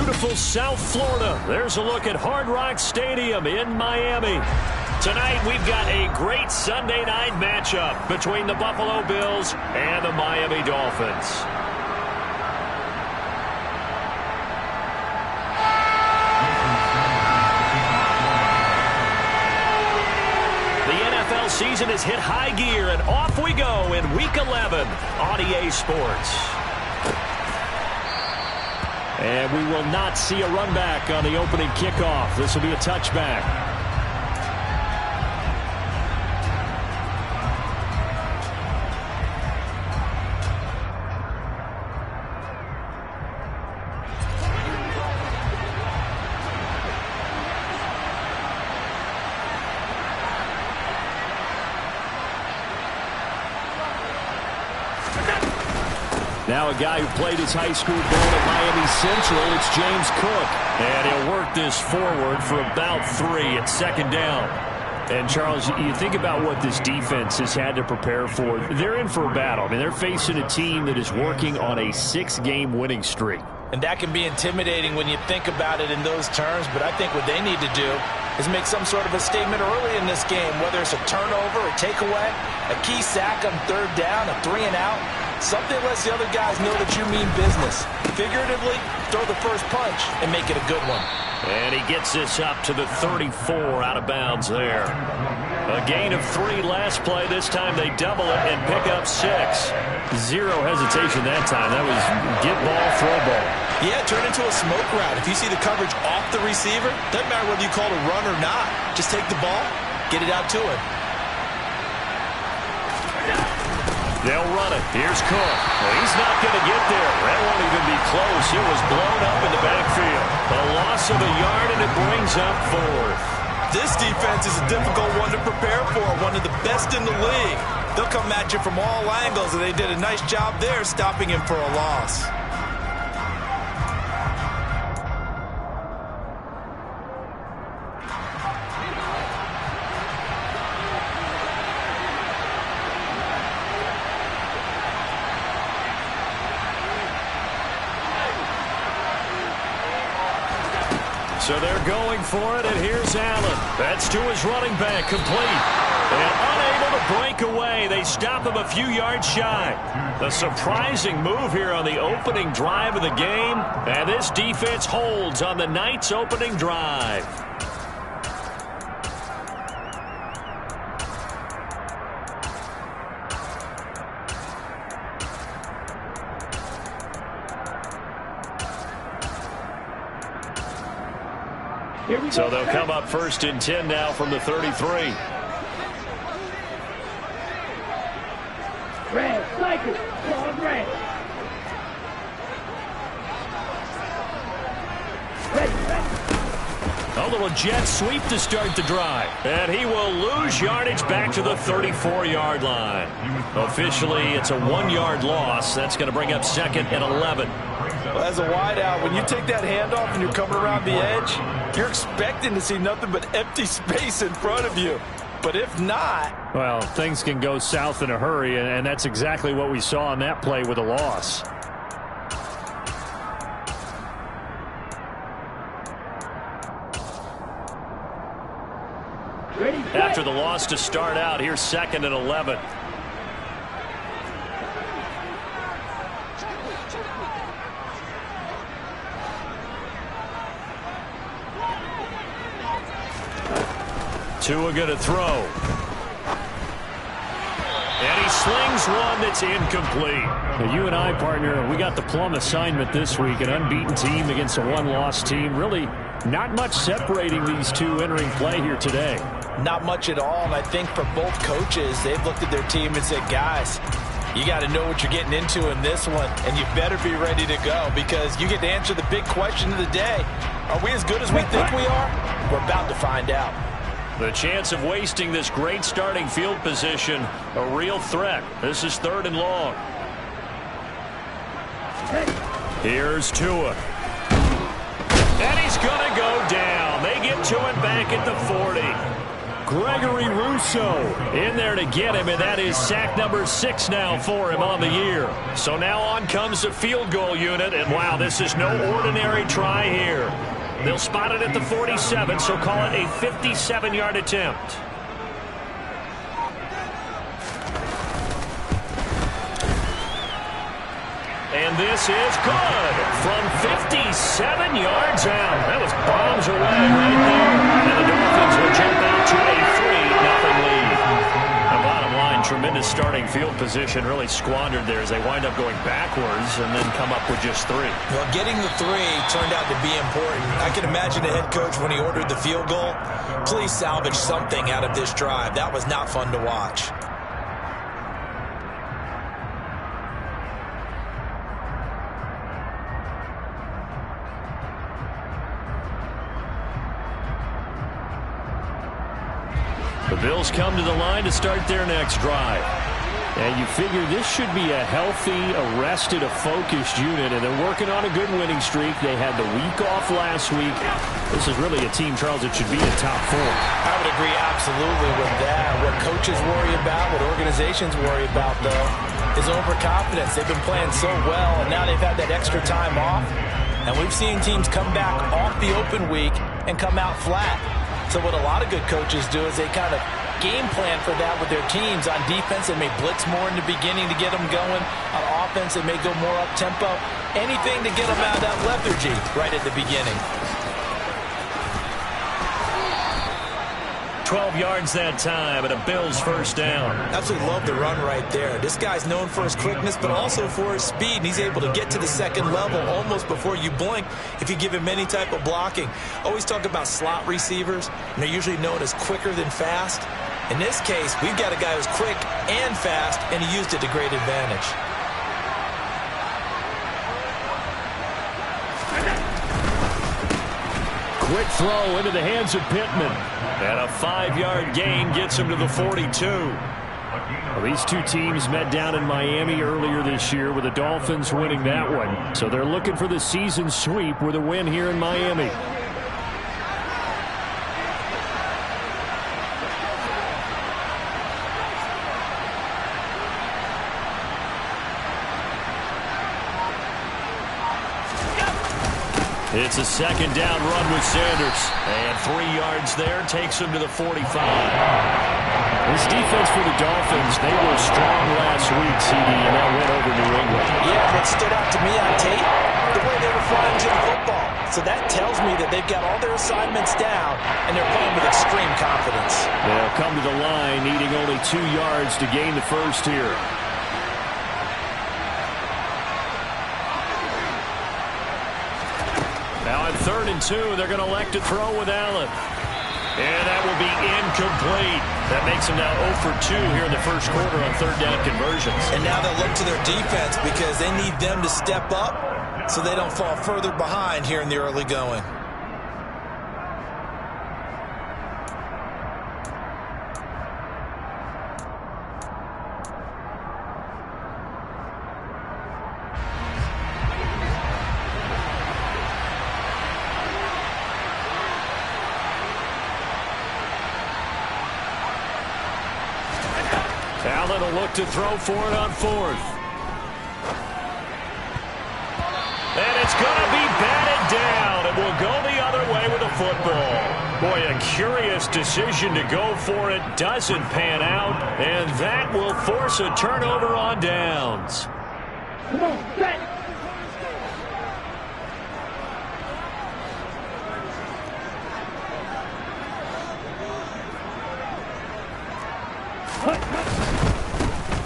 beautiful South Florida. There's a look at Hard Rock Stadium in Miami. Tonight, we've got a great Sunday night matchup between the Buffalo Bills and the Miami Dolphins. The NFL season has hit high gear, and off we go in Week 11 on EA Sports. And we will not see a run back on the opening kickoff. This will be a touchback. Now a guy who played his high school ball at Miami Central, it's James Cook. And he'll work this forward for about 3 at second down. And, Charles, you think about what this defense has had to prepare for. They're in for a battle. I mean, they're facing a team that is working on a 6-game winning streak. And that can be intimidating when you think about it in those terms. But I think what they need to do is make some sort of a statement early in this game, whether it's a turnover, a takeaway, a key sack on third down, a 3-and-out. Something lets the other guys know that you mean business. Figuratively, throw the first punch and make it a good one. And he gets this up to the 34 out of bounds there. A gain of 3 last play. This time they double it and pick up 6. Zero hesitation that time. That was get ball, throw ball. Yeah, turn into a smoke route. If you see the coverage off the receiver, doesn't matter whether you call it a run or not. Just take the ball, get it out to him. They'll run it. Here's Cook. Well, he's not going to get there. That won't even be close. It was blown up in the backfield. A loss of a yard, and it brings up 4th. This defense is a difficult one to prepare for, one of the best in the league. They'll come at you from all angles, and they did a nice job there stopping him for a loss. So they're going for it, and here's Allen. That's to his running back, complete. And unable to break away. They stop him a few yards shy. A surprising move here on the opening drive of the game. And this defense holds on the night's opening drive. So they'll come up 1st and 10 now from the 33. Red, cycle, call red. A little jet sweep to start the drive. And he will lose yardage back to the 34-yard line. Officially, it's a 1-yard loss. That's going to bring up 2nd and 11. Well, as a wideout, when you take that handoff and you're coming around the edge, you're expecting to see nothing but empty space in front of you. But if not... Well, things can go south in a hurry, and that's exactly what we saw on that play with a loss. After the loss to start out, here's 2nd and 11. Tua going to throw. And he slings one that's incomplete. Now, you and I, partner, we got the plum assignment this week. An unbeaten team against a one-loss team. Really not much separating these two entering play here today. Not much at all, and I think for both coaches, they've looked at their team and said, guys, you got to know what you're getting into in this one, and you better be ready to go because you get to answer the big question of the day. Are we as good as we think we are? We're about to find out. The chance of wasting this great starting field position, a real threat. This is 3rd and long. Here's Tua. And he's going to go down. They get to him back at the 40. Gregory Rousseau in there to get him, and that is sack number 6 now for him on the year. So now on comes the field goal unit, and wow, this is no ordinary try here. They'll spot it at the 47, so call it a 57-yard attempt. And this is good from 57 yards out. That was bombs away right there. And the Dolphins will jump out to a 3-0 lead. And bottom line, tremendous starting field position really squandered there as they wind up going backwards and then come up with just 3. Well, getting the 3 turned out to be important. I can imagine the head coach when he ordered the field goal. Please salvage something out of this drive. That was not fun to watch. The Bills come to the line to start their next drive. And you figure this should be a healthy, arrested, a focused unit, and they're working on a good winning streak. They had the week off last week. This is really a team, Charles, that should be in top 4. I would agree absolutely with that. What coaches worry about, what organizations worry about, though, is overconfidence. They've been playing so well, and now they've had that extra time off. And we've seen teams come back off the open week and come out flat. So what a lot of good coaches do is they kind of game plan for that with their teams. On defense, they may blitz more in the beginning to get them going. On offense, they may go more up-tempo. Anything to get them out of that lethargy right at the beginning. 12 yards that time, and a Bills first down. Absolutely love the run right there. This guy's known for his quickness, but also for his speed. And he's able to get to the second level almost before you blink if you give him any type of blocking. Always talk about slot receivers, and they're usually known as quicker than fast. In this case, we've got a guy who's quick and fast, and he used it to great advantage. Quick throw into the hands of Pittman. And a 5-yard gain gets him to the 42. Well, these two teams met down in Miami earlier this year with the Dolphins winning that one. So they're looking for the season sweep with a win here in Miami. It's a second down run with Sanders. And 3 yards there takes him to the 45. This defense for the Dolphins, they were strong last week, CD, and that went over New England. Yeah, what stood out to me on tape, the way they were flying to the football. So that tells me that they've got all their assignments down, and they're playing with extreme confidence. They'll come to the line, needing only 2 yards to gain the first here. Now on 3rd and 2, they're going to elect to throw with Allen. And that will be incomplete. That makes them now 0 for 2 here in the first quarter on 3rd down conversions. And now they'll look to their defense because they need them to step up so they don't fall further behind here in the early going. Allen will look to throw for it on 4th. And it's going to be batted down. It will go the other way with the football. Boy, a curious decision to go for it. Doesn't pan out. And that will force a turnover on downs. Come on, set.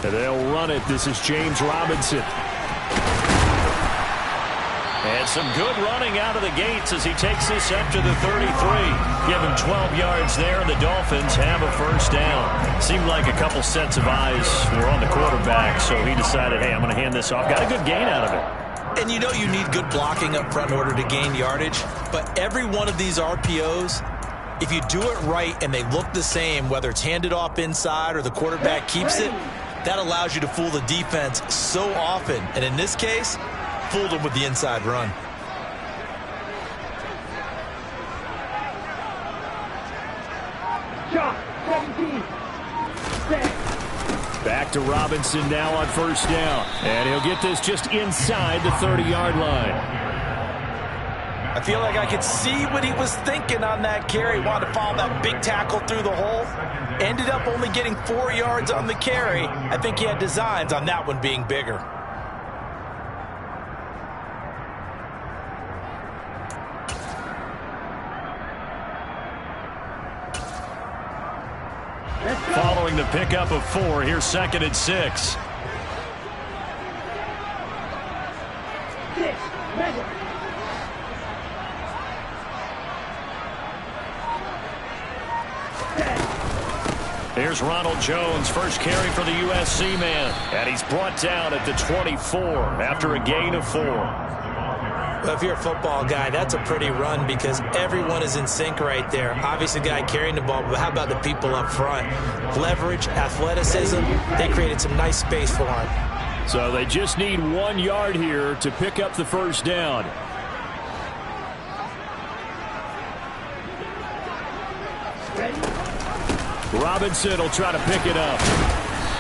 And they'll run it. This is James Robinson. And some good running out of the gates as he takes this up to the 33. Give him 12 yards there, and the Dolphins have a first down. Seemed like a couple sets of eyes were on the quarterback, so he decided, hey, I'm going to hand this off. Got a good gain out of it. And you know you need good blocking up front in order to gain yardage, but every one of these RPOs, if you do it right and they look the same, whether it's handed off inside or the quarterback keeps it, that allows you to fool the defense so often. And in this case, fooled them with the inside run. Shot. Back to Robinson now on first down. And he'll get this just inside the 30-yard line. I feel like I could see what he was thinking on that carry. Wanted to follow that big tackle through the hole. Ended up only getting 4 yards on the carry. I think he had designs on that one being bigger. Following the pickup of 4, here's 2nd and 6. 6, measure. Here's Ronald Jones, first carry for the USC man. And he's brought down at the 24 after a gain of 4. Well, if you're a football guy, that's a pretty run because everyone is in sync right there. Obviously, the guy carrying the ball, but how about the people up front? Leverage, athleticism, they created some nice space for him. So they just need 1 yard here to pick up the first down. Robinson will try to pick it up.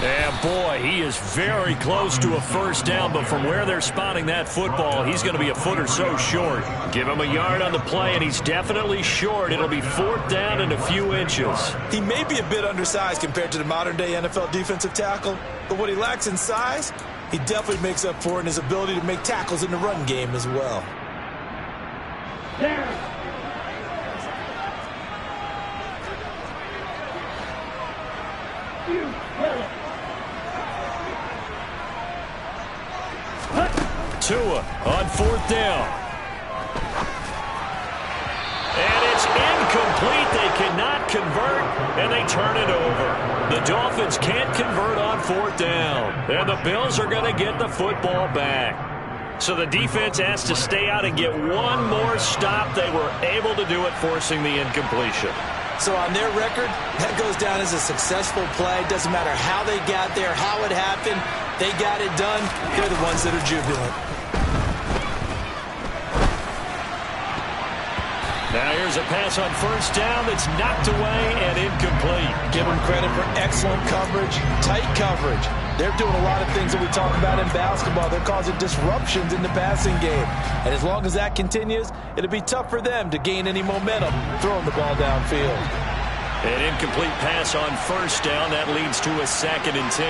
And boy, he is very close to a first down, but from where they're spotting that football, he's going to be a foot or so short. Give him a yard on the play, and he's definitely short. It'll be 4th down and a few inches. He may be a bit undersized compared to the modern-day NFL defensive tackle, but what he lacks in size, he definitely makes up for in his ability to make tackles in the run game as well. Down. Tua on 4th down. And it's incomplete. They cannot convert, and they turn it over. The Dolphins can't convert on 4th down, and the Bills are going to get the football back. So the defense has to stay out and get one more stop. They were able to do it, forcing the incompletion. So on their record, that goes down as a successful play. Doesn't matter how they got there, how it happened. They got it done. They're the ones that are jubilant. Now here's a pass on first down that's knocked away and incomplete. Give them credit for excellent coverage, tight coverage. They're doing a lot of things that we talk about in basketball. They're causing disruptions in the passing game. And as long as that continues, it'll be tough for them to gain any momentum throwing the ball downfield. An incomplete pass on first down. That leads to a 2nd and 10.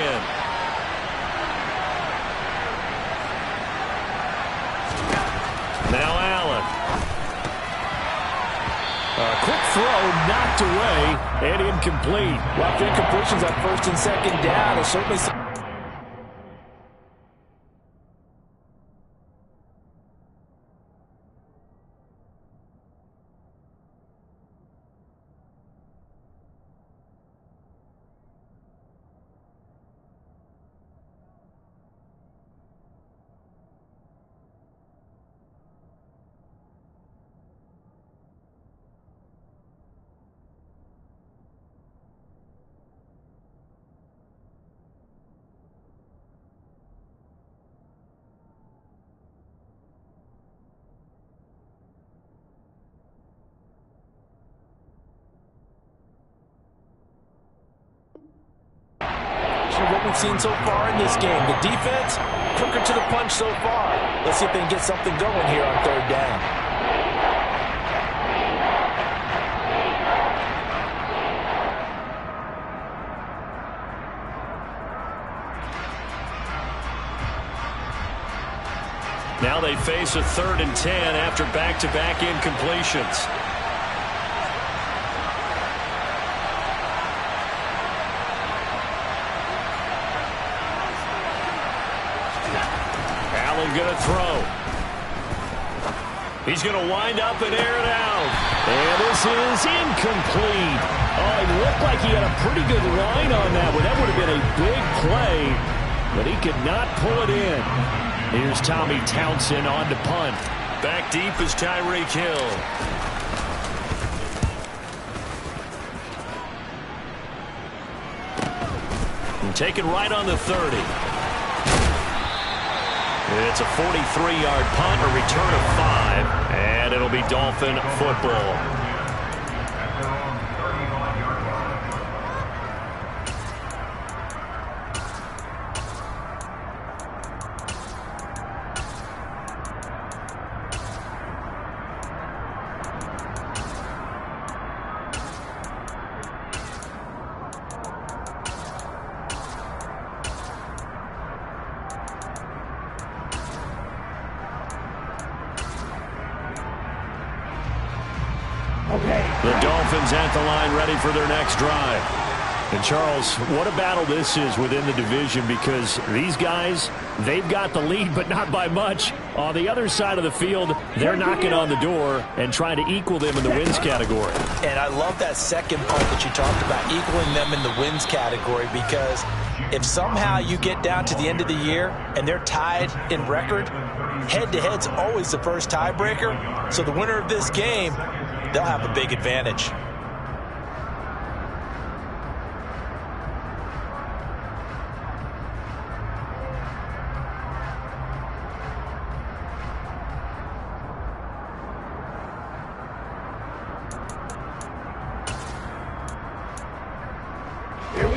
Now Allen. A quick throw knocked away and incomplete. Well, incompletions on 1st and 2nd down is certainly what we've seen so far in this game. The defense, quicker to the punch so far. Let's see if they can get something going here on 3rd down. Now they face a 3rd and 10 after back-to-back incompletions. Going to throw. He's going to wind up and air it out. And this is incomplete. Oh, it looked like he had a pretty good line on that one. That would have been a big play, but he could not pull it in. Here's Tommy Townsend on to punt. Back deep is Tyreek Hill. And taken right on the 30. It's a 43-yard punt, a return of 5, and it'll be Dolphin football. The Dolphins at the line ready for their next drive. And, Charles, what a battle this is within the division, because these guys, they've got the lead, but not by much. On the other side of the field, they're knocking on the door and trying to equal them in the wins category. And I love that second part that you talked about, equaling them in the wins category, because if somehow you get down to the end of the year and they're tied in record, head-to-head's always the first tiebreaker. So the winner of this game, they'll have a big advantage.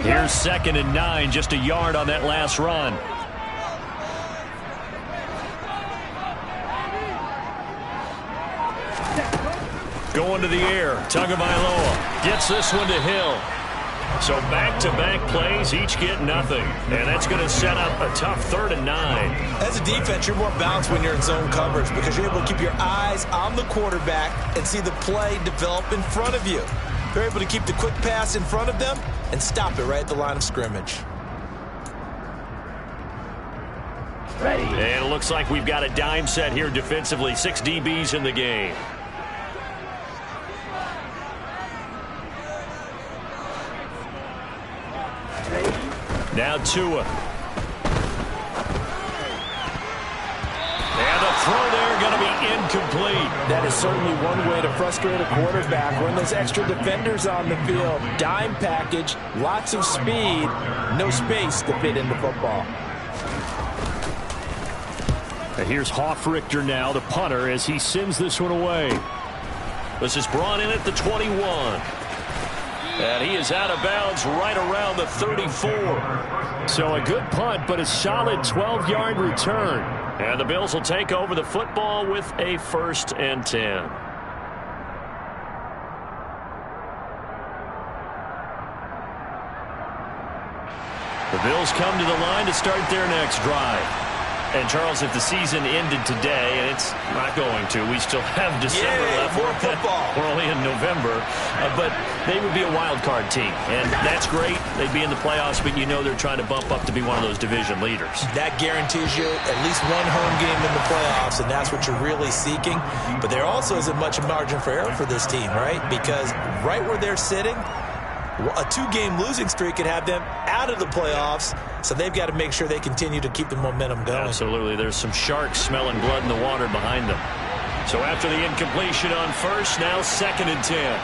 Here's 2nd and 9, just a yard on that last run. Going to the air, Tagovailoa gets this one to Hill. So back-to-back plays, each get nothing. And that's going to set up a tough 3rd and 9. As a defense, you're more balanced when you're in zone coverage because you're able to keep your eyes on the quarterback and see the play develop in front of you. They're able to keep the quick pass in front of them and stop it right at the line of scrimmage. Ready. And it looks like we've got a dime set here defensively. 6 DBs in the game. Now Tua. And the throw there going to be incomplete. That is certainly one way to frustrate a quarterback. Run those extra defenders on the field. Dime package, lots of speed, no space to fit in the football. And here's Hofrichter now, the punter, as he sends this one away. This is brought in at the 21. And he is out of bounds right around the 34. So a good punt, but a solid 12-yard return. And the Bills will take over the football with a 1st and 10. The Bills come to the line to start their next drive. And, Charles, if the season ended today, and it's not going to, we still have December left. More football. We're only in November. But they would be a wild card team. And that's great. They'd be in the playoffs, but you know they're trying to bump up to be one of those division leaders. That guarantees you at least one home game in the playoffs, and that's what you're really seeking. But there also isn't much margin for error for this team, right? Because right where they're sitting, a 2-game losing streak could have them out of the playoffs, so they've got to make sure they continue to keep the momentum going. Absolutely. There's some sharks smelling blood in the water behind them. So after the incompletion on 1st, now 2nd and 10.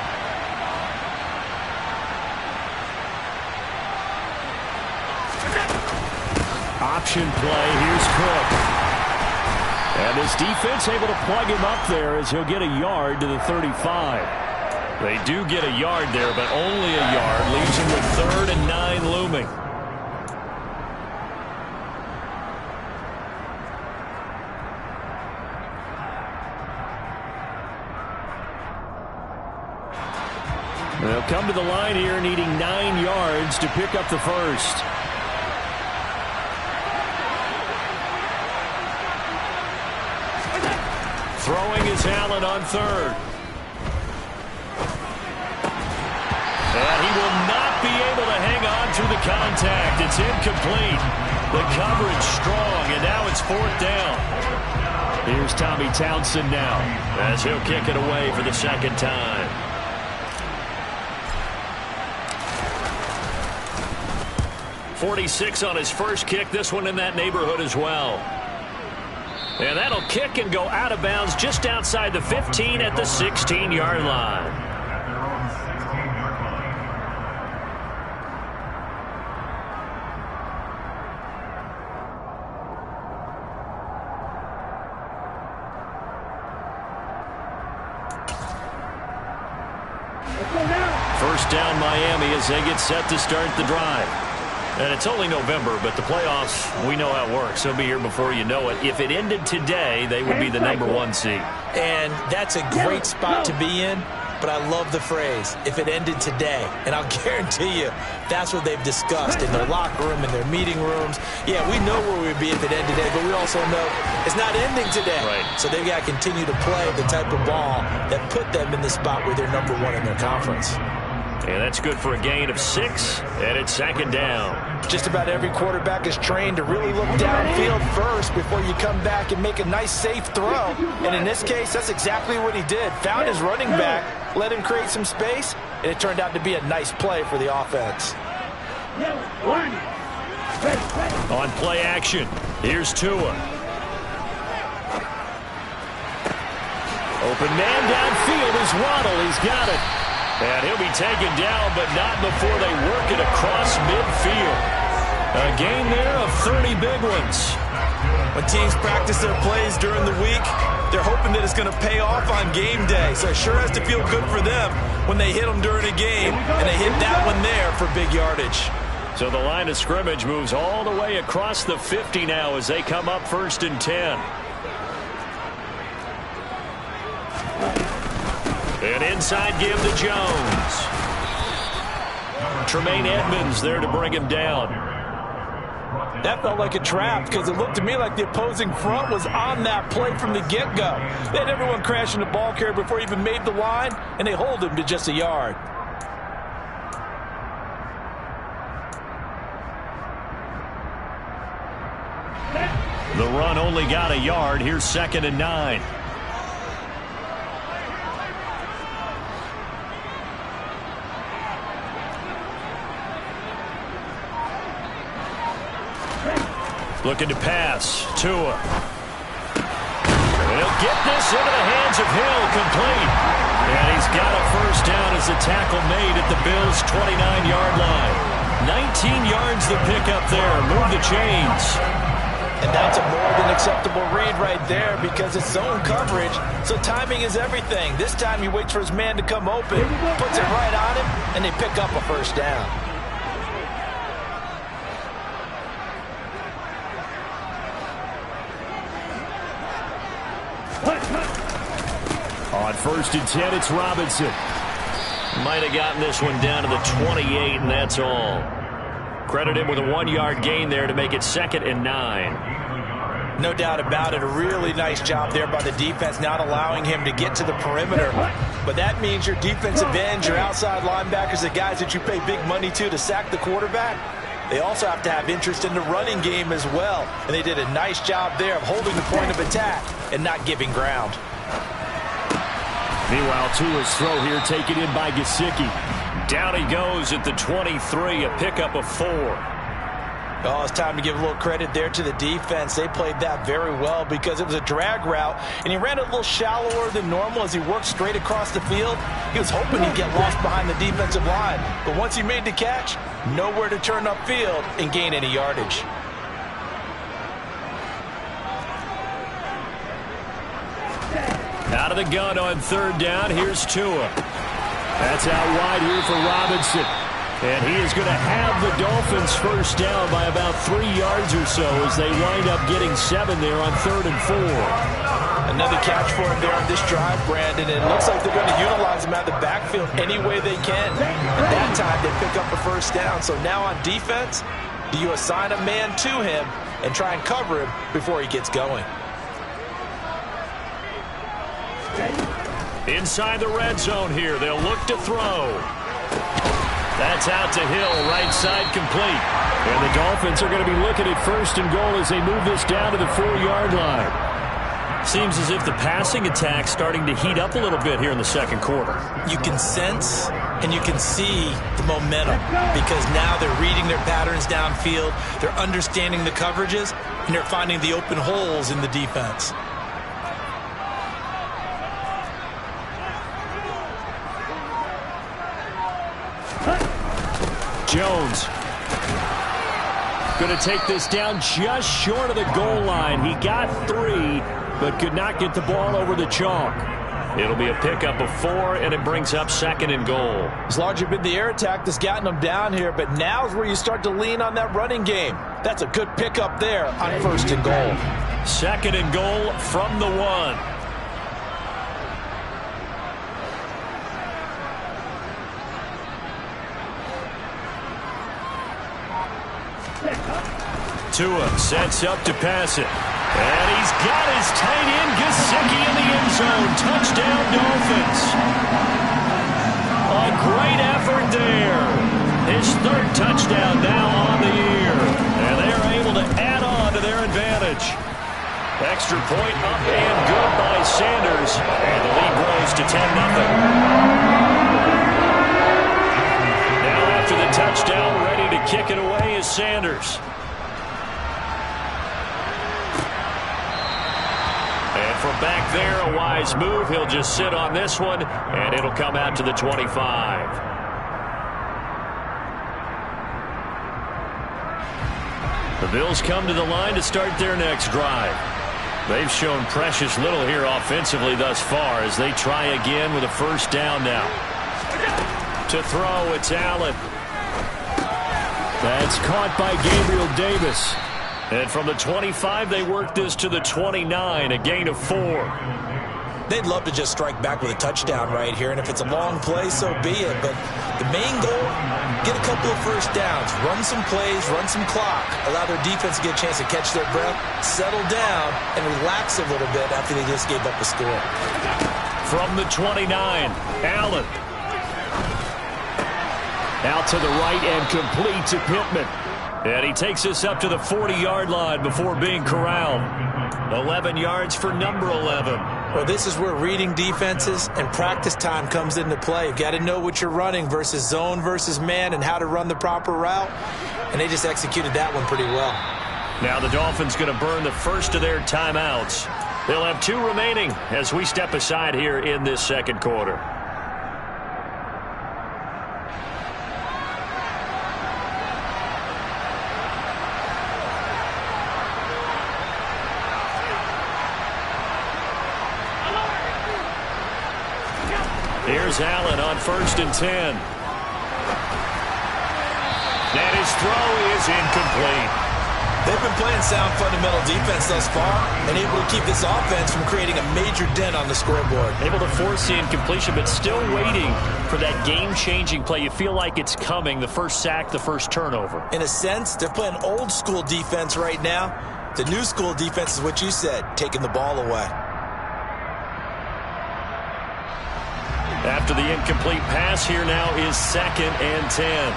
Option play. Here's Cook. And this defense able to plug him up there as he'll get a yard to the 35. They do get a yard there, but only a yard. Leaves him with 3rd and 9 looming. They'll come to the line here needing 9 yards to pick up the 1st. Throwing is Allen on 3rd. And he will not be able to hang on through the contact. It's incomplete. The coverage strong, and now it's 4th down. Here's Tommy Townsend now, as he'll kick it away for the 2nd time. .46 on his first kick. This one in that neighborhood as well. And that'll kick and go out of bounds just outside the 15 at the 16-yard line. First down Miami as they get set to start the drive. And it's only November, but the playoffs, we know how it works. They'll be here before you know it. If it ended today, they would be the #1 seed. And that's a great spot to be in. but I love the phrase, if it ended today. And I'll guarantee you, that's what they've discussed in their locker room, in their meeting rooms. Yeah, we know where we'd be if it ended today, but we also know it's not ending today. Right. So they've got to continue to play the type of ball that put them in the spot where they're number one in their conference. And that's good for a gain of 6, and it's second down. Just about every quarterback is trained to really look downfield first before you come back and make a nice, safe throw. And in this case, that's exactly what he did. Found his running back, let him create some space, and it turned out to be a nice play for the offense. On play action, here's Tua. Open man downfield is Waddle. He's got it. And he'll be taken down, but not before they work it across midfield. A gain there of 30 big ones. When teams practice their plays during the week, they're hoping that it's going to pay off on game day. So it sure has to feel good for them when they hit them during a game, and they hit that one there for big yardage. So the line of scrimmage moves all the way across the 50 now as they come up 1st and 10. An inside give to Jones. Tremaine Edmonds there to bring him down. That felt like a trap because it looked to me like the opposing front was on that play from the get-go. They had everyone crashing the ball carrier before he even made the line, and they hold him to just a yard. The run only got a yard. Here's 2nd and 9. Looking to pass. Tua. And he'll get this into the hands of Hill, complete. And he's got a first down as the tackle made at the Bills' 29-yard line. 19 yards the pickup there. Move the chains. And that's a more than acceptable read right there because it's zone coverage, so timing is everything. This time he waits for his man to come open, puts it right on him, and they pick up a first down. On 1st and 10, it's Robinson. Might have gotten this one down to the 28, and that's all. Credit him with a 1-yard gain there to make it 2nd and 9. No doubt about it. A really nice job there by the defense, not allowing him to get to the perimeter. But that means your defensive ends, your outside linebackers, the guys that you pay big money to sack the quarterback, they also have to have interest in the running game as well. And they did a nice job there of holding the point of attack and not giving ground. Meanwhile, Tua's throw here taken in by Gesicki. Down he goes at the 23, a pickup of 4. Oh, it's time to give a little credit there to the defense. They played that very well because it was a drag route, and he ran a little shallower than normal as he worked straight across the field. He was hoping he'd get lost behind the defensive line, but once he made the catch, nowhere to turn upfield and gain any yardage. Out of the gun on 3rd down, here's Tua. That's out wide here for Robinson. And he is going to have the Dolphins first down by about 3 yards or so as they wind up getting 7 there on 3rd and 4. Another catch for him there on this drive, Brandon. And it looks like they're going to utilize him out of the backfield any way they can. And that time they pick up a first down. So now on defense, do you assign a man to him and try and cover him before he gets going? Inside the red zone here, they'll look to throw. That's out to Hill, right side complete. And the Dolphins are going to be looking at 1st and goal as they move this down to the 4-yard line. Seems as if the passing attack's starting to heat up a little bit here in the 2nd quarter. You can sense and you can see the momentum because now they're reading their patterns downfield, they're understanding the coverages, and they're finding the open holes in the defense. Jones going to take this down just short of the goal line. He got 3, but could not get the ball over the chalk. It'll be a pickup of 4, and it brings up 2nd and goal. It's largely been the air attack that's gotten them down here, but now is where you start to lean on that running game. That's a good pickup there on 1st and goal. 2nd and goal from the 1. Tua sets up to pass it. And he's got his tight end Gesicki in the end zone. Touchdown, Dolphins. A great effort there. His third touchdown now on the year. And they're able to add on to their advantage. Extra point up and good by Sanders. And the lead grows to 10-0. Now after the touchdown, ready to kick it away is Sanders. And from back there, a wise move. He'll just sit on this one, and it'll come out to the 25. The Bills come to the line to start their next drive. They've shown precious little here offensively thus far as they try again with a first down now. To throw, it's Allen. That's caught by Gabriel Davis. And from the 25, they work this to the 29, a gain of 4. They'd love to just strike back with a touchdown right here, and if it's a long play, so be it. But the main goal, get a couple of first downs, run some plays, run some clock, allow their defense to get a chance to catch their breath, settle down, and relax a little bit after they just gave up a score. From the 29, Allen. Out to the right and complete to Pittman. And he takes us up to the 40-yard line before being corralled. 11 yards for number 11. Well, this is where reading defenses and practice time comes into play. You've got to know what you're running versus zone versus man and how to run the proper route. And they just executed that one pretty well. Now the Dolphins going to burn the first of their timeouts. They'll have 2 remaining as we step aside here in this second quarter. Here's Allen on 1st and 10. And his throw is incomplete. They've been playing sound fundamental defense thus far and able to keep this offense from creating a major dent on the scoreboard. Able to force the incompletion, but still waiting for that game-changing play. You feel like it's coming, the first sack, the first turnover. In a sense, they're playing old-school defense right now. The new-school defense is what you said, taking the ball away. After the incomplete pass, here now is 2nd and 10.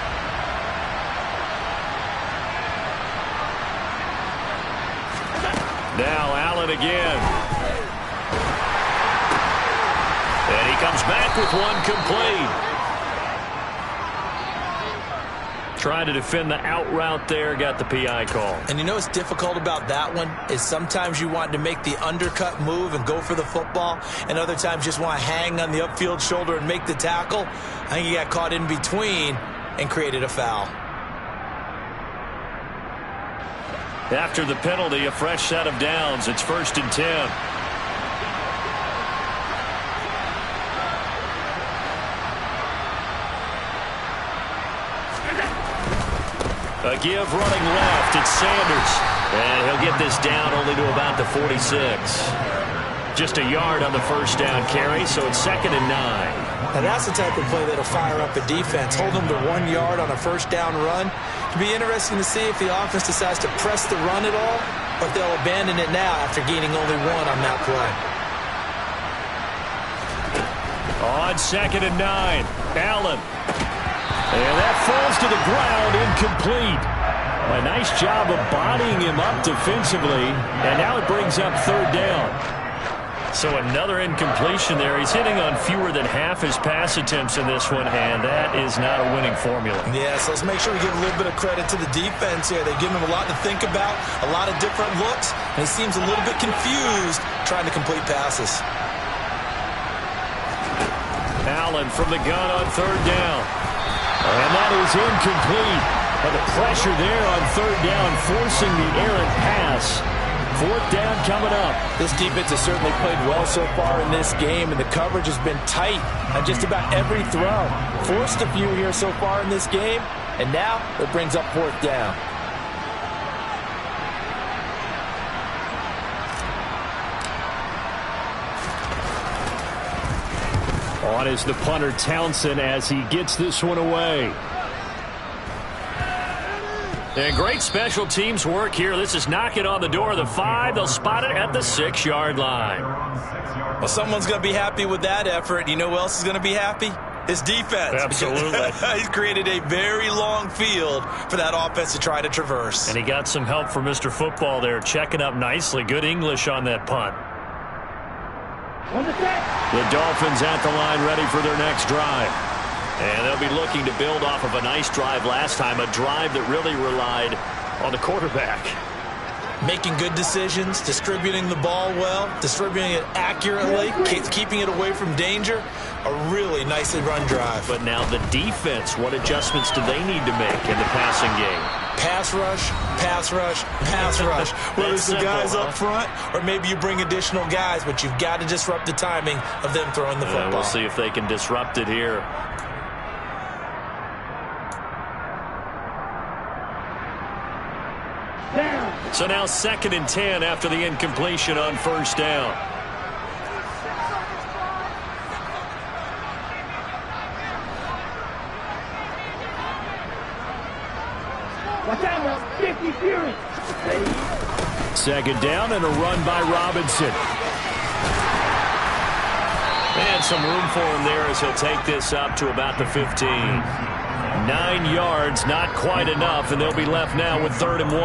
Now Allen again. And he comes back with one complete. Trying to defend the out route there, got the PI call. And you know what's difficult about that one is sometimes you want to make the undercut move and go for the football, and other times just want to hang on the upfield shoulder and make the tackle. I think he got caught in between and created a foul. After the penalty, a fresh set of downs. It's 1st and 10. A give running left. It's Sanders. And he'll get this down only to about the 46. Just a yard on the first down carry, so it's 2nd and 9. Now that's the type of play that'll fire up a defense. Hold them to 1 yard on a first down run. It'll be interesting to see if the offense decides to press the run at all, or if they'll abandon it now after gaining only 1 on that play. On 2nd and 9, Allen. And that falls to the ground, incomplete. A nice job of bodying him up defensively, and now it brings up 3rd down. So another incompletion there. He's hitting on fewer than half his pass attempts in this one, and that is not a winning formula. Yeah, so let's make sure we give a little bit of credit to the defense here. They've given him a lot to think about, a lot of different looks, and he seems a little bit confused trying to complete passes. Allen from the gun on 3rd down. And that is incomplete. And the pressure there on 3rd down, forcing the errant pass. 4th down coming up. This defense has certainly played well so far in this game, and the coverage has been tight on just about every throw. Forced a few here so far in this game, and now it brings up 4th down. On is the punter Townsend as he gets this one away. And great special teams work here. This is knocking on the door of the 5. They'll spot it at the 6-yard line. Well, someone's going to be happy with that effort. You know who else is going to be happy? His defense. Absolutely. He's created a very long field for that offense to try to traverse. And he got some help from Mr. Football there, checking up nicely. Good English on that punt. The Dolphins at the line, ready for their next drive. And they'll be looking to build off of a nice drive last time, a drive that really relied on the quarterback. Making good decisions, distributing the ball well, distributing it accurately, keeping it away from danger. A really nicely run drive. But now the defense, what adjustments do they need to make in the passing game? Pass rush, pass rush, pass rush. Whether it's the guys up front or maybe you bring additional guys, but you've got to disrupt the timing of them throwing the football. We'll see if they can disrupt it here. So now 2nd and 10 after the incompletion on 1st down. Watch out, 50 Fury. 2nd down and a run by Robinson. And some room for him there as he'll take this up to about the 15. 9 yards, not quite enough, and they'll be left now with 3rd and 1.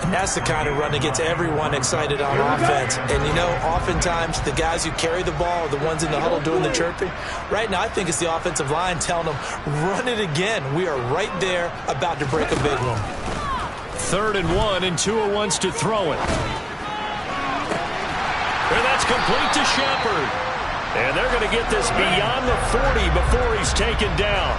And that's the kind of run that gets everyone excited on offense. And, you know, oftentimes the guys who carry the ball are the ones in the huddle doing the chirping. Right now, I think it's the offensive line telling them, run it again. We are right there about to break a big one. 3rd and 1, and Tua wants to throw it. And that's complete to Shepard. And they're going to get this beyond the 40 before he's taken down.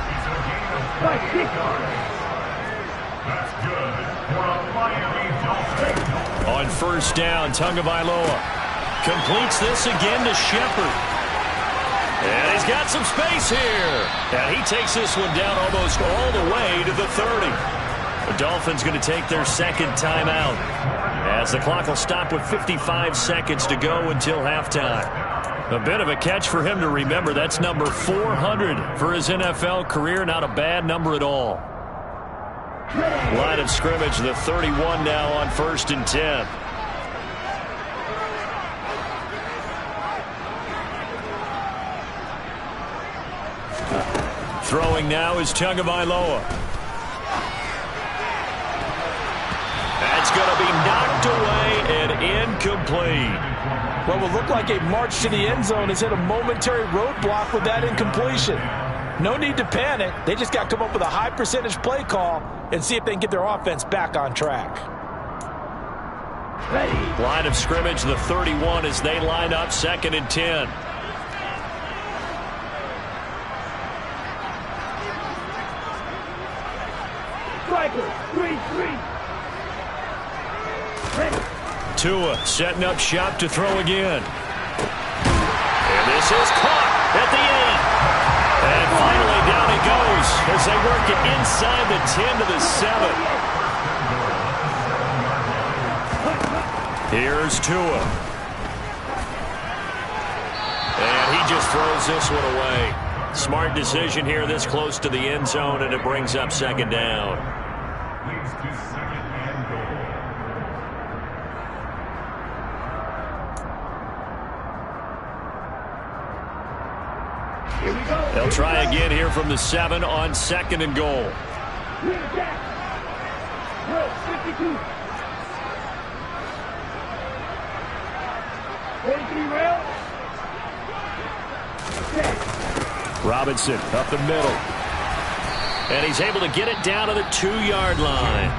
On 1st down, Tagovailoa completes this again to Shepard. And he's got some space here. And he takes this one down almost all the way to the 30. The Dolphins going to take their 2nd timeout as the clock will stop with 55 seconds to go until halftime. A bit of a catch for him to remember. That's number 400 for his NFL career. Not a bad number at all. Line of scrimmage, the 31 now on 1st and 10. Throwing now is Tagovailoa. That's going to be knocked away and incomplete. What will look like a march to the end zone has hit a momentary roadblock with that incompletion. No need to panic. They just got to come up with a high percentage play call and see if they can get their offense back on track. Ready. Line of scrimmage, the 31 as they line up 2nd and 10. Striker, 3-3. Ready. Tua setting up shop to throw again. And this is caught at the end. And finally down he goes as they work it inside the 10 to the 7. Here's Tua. And he just throws this one away. Smart decision here this close to the end zone, and it brings up 2nd down. They'll try again here from the 7 on 2nd and goal. 52. 43 rail. Robinson up the middle. And he's able to get it down to the 2-yard line.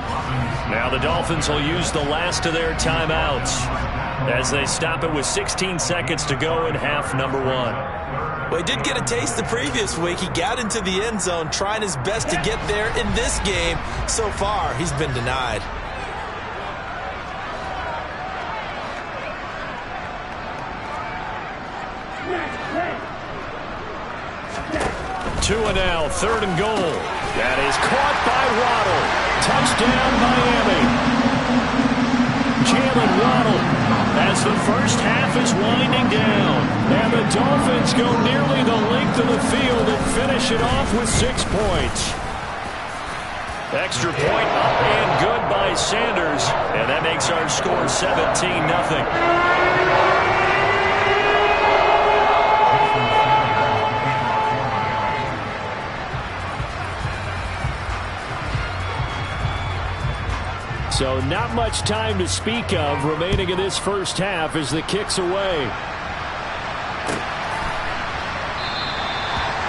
Now the Dolphins will use the last of their timeouts as they stop it with 16 seconds to go in half number 1. Well, he did get a taste the previous week. He got into the end zone trying his best to get there in this game. So far, he's been denied. Tua now, 3rd and goal. That is caught by Waddle. Touchdown, Miami. Jalen Waddle as the first half is winding down. And the Dolphins go nearly the length of the field and finish it off with 6 points. Extra point up and good by Sanders, and that makes our score 17-0. So not much time to speak of remaining in this first half as the kick's away.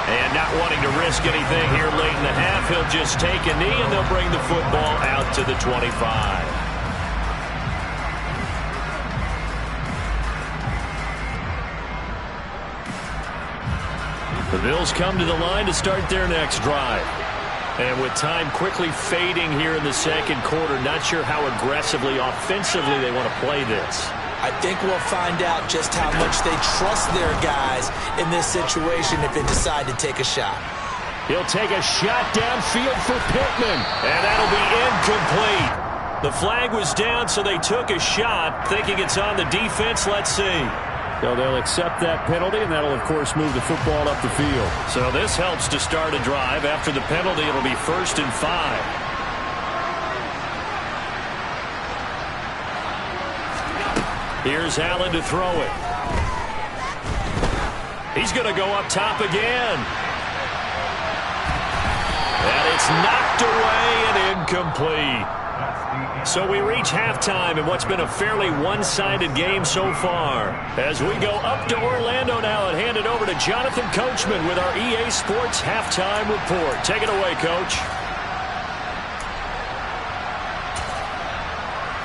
And not wanting to risk anything here late in the half, he'll just take a knee and they'll bring the football out to the 25. The Bills come to the line to start their next drive. And with time quickly fading here in the second quarter, not sure how aggressively, offensively they want to play this. I think we'll find out just how much they trust their guys in this situation if they decide to take a shot. He'll take a shot downfield for Pittman, and that'll be incomplete. The flag was down, so they took a shot, thinking it's on the defense. Let's see. So they'll accept that penalty, and that'll, of course, move the football up the field. So this helps to start a drive. After the penalty, it'll be 1st and 5. Here's Allen to throw it. He's going to go up top again. And it's knocked away and incomplete. So we reach halftime in what's been a fairly one-sided game so far. As we go up to Orlando now and hand it over to Jonathan Coachman with our EA Sports Halftime Report. Take it away, Coach.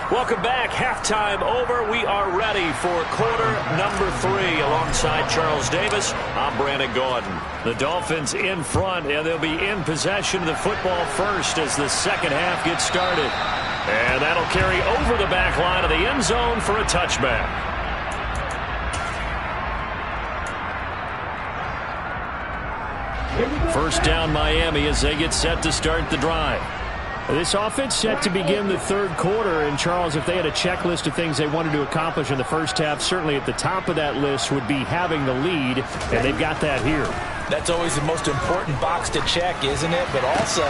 Welcome back. Halftime over. We are ready for quarter number 3 alongside Charles Davis. I'm Brandon Gordon. The Dolphins in front, and they'll be in possession of the football first as the second half gets started. And that'll carry over the back line of the end zone for a touchback. First down Miami as they get set to start the drive. This offense set to begin the third quarter, and Charles, if they had a checklist of things they wanted to accomplish in the first half, certainly at the top of that list would be having the lead, and they've got that here. That's always the most important box to check, isn't it? But also,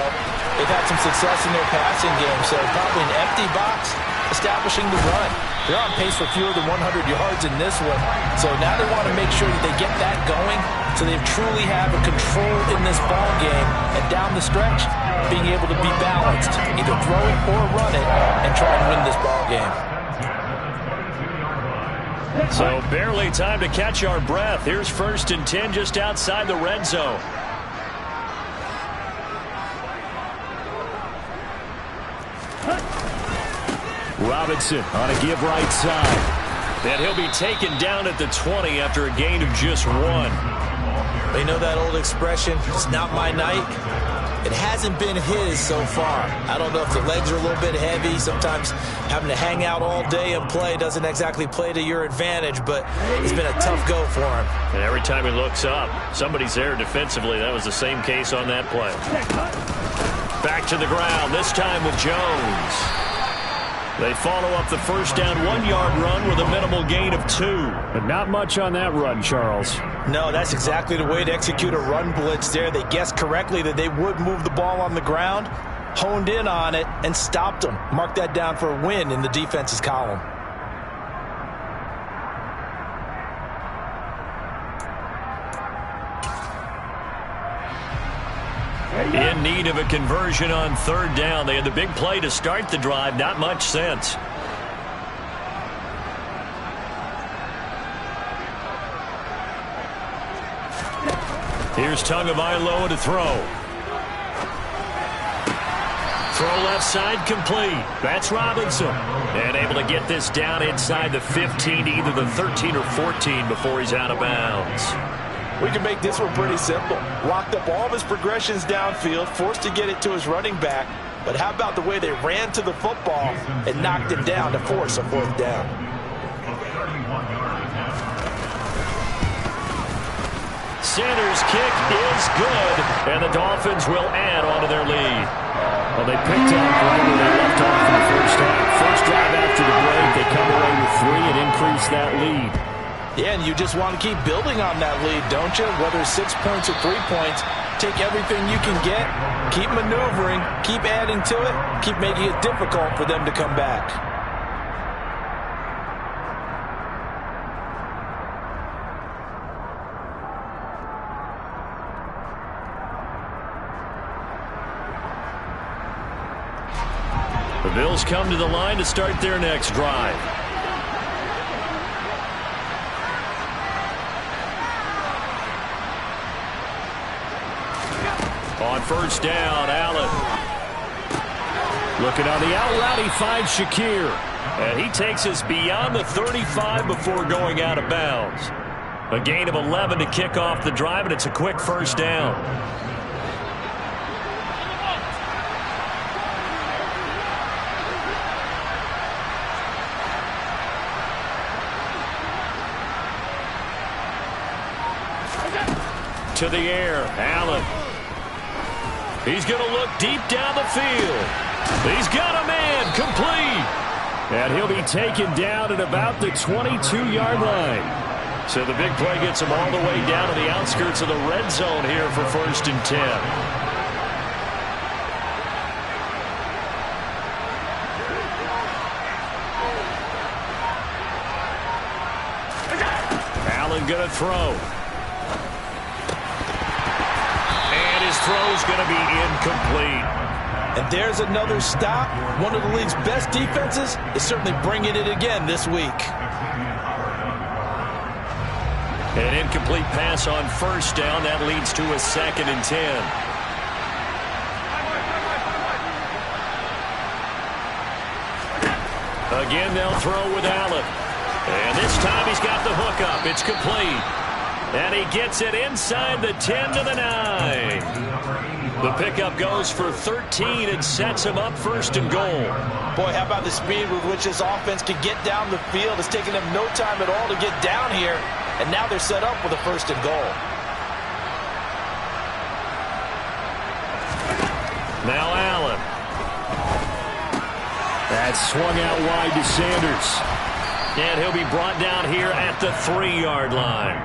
they've had some success in their passing game, so probably an empty box establishing the run. They're on pace for fewer than 100 yards in this one, so now they want to make sure that they get that going so they truly have a control in this ball game, and down the stretch, being able to be balanced, either throw it or run it, and try and win this ball game. So barely time to catch our breath. Here's 1st and 10 just outside the red zone. Robinson on a give right side. And he'll be taken down at the 20 after a gain of just 1. They know that old expression, it's not my night. It hasn't been his so far. I don't know if the legs are a little bit heavy. Sometimes having to hang out all day and play doesn't exactly play to your advantage, but it's been a tough go for him. And every time he looks up, somebody's there defensively. That was the same case on that play. Back to the ground, this time with Jones. They follow up the first down 1-yard run with a minimal gain of 2. But not much on that run, Charles. No, that's exactly the way to execute a run blitz there. They guessed correctly that they would move the ball on the ground, honed in on it, and stopped them. Mark that down for a win in the defense's column. In need of a conversion on 3rd down. They had the big play to start the drive. Not much sense. Here's Tagovailoa to throw. Throw left side complete. That's Robinson. And able to get this down inside the 15, either the 13 or 14 before he's out of bounds. We can make this one pretty simple. Locked up all of his progressions downfield, forced to get it to his running back. But how about the way they ran to the football and knocked him down to force a 4th down? Sanders' kick is good, and the Dolphins will add on to their lead. Well, they picked up right where they left off in the first half. First drive after the break, they come away with 3 and increase that lead. Yeah, and you just want to keep building on that lead, don't you? Whether it's 6 points or 3 points, Take everything you can get, keep maneuvering, keep adding to it, keep making it difficult for them to come back. The Bills come to the line to start their next drive. On first down, Allen. Looking on the out route, he finds Shakir. And he takes us beyond the 35 before going out of bounds. A gain of 11 to kick off the drive, and it's a quick first down. To the air, Allen. He's going to look deep down the field. He's got a man, complete. And he'll be taken down at about the 22-yard line. So the big play gets him all the way down to the outskirts of the red zone here for 1st and 10. Allen going to throw. His throw is going to be incomplete. And there's another stop. One of the league's best defenses is certainly bringing it again this week. An incomplete pass on first down. That leads to a 2nd and 10. Again, they'll throw with Allen. And this time he's got the hook up. It's complete. And he gets it inside the 10 to the 9. The pickup goes for 13 and sets him up 1st and goal. Boy, how about the speed with which this offense can get down the field? It's taken them no time at all to get down here. And now they're set up with a 1st and goal. Now Allen. That's swung out wide to Sanders. And he'll be brought down here at the 3-yard line.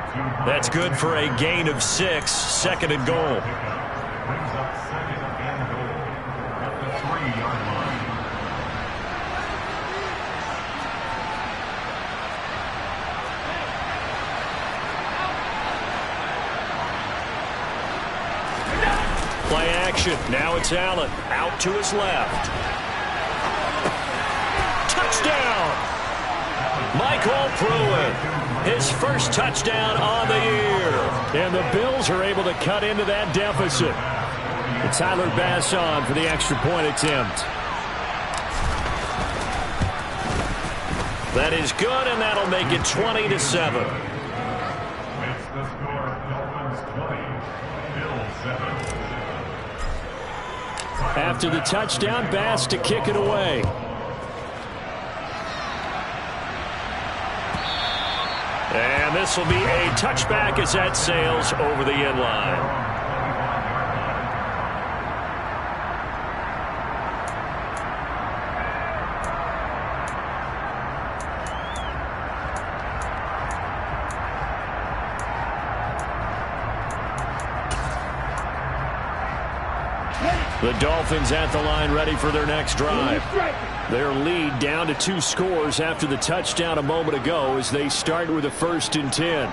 That's good for a gain of 6, 2nd and goal. Play action. Now it's Allen. Out to his left. Touchdown! Michael Pruitt, his first touchdown on the year. And the Bills are able to cut into that deficit. And Tyler Bass on for the extra point attempt. That is good, and that'll make it 20-7. After the touchdown, Bass to kick it away. And this will be a touchback as that sails over the end line. The Dolphins at the line ready for their next drive. Their lead down to 2 scores after the touchdown a moment ago as they start with a 1st and 10.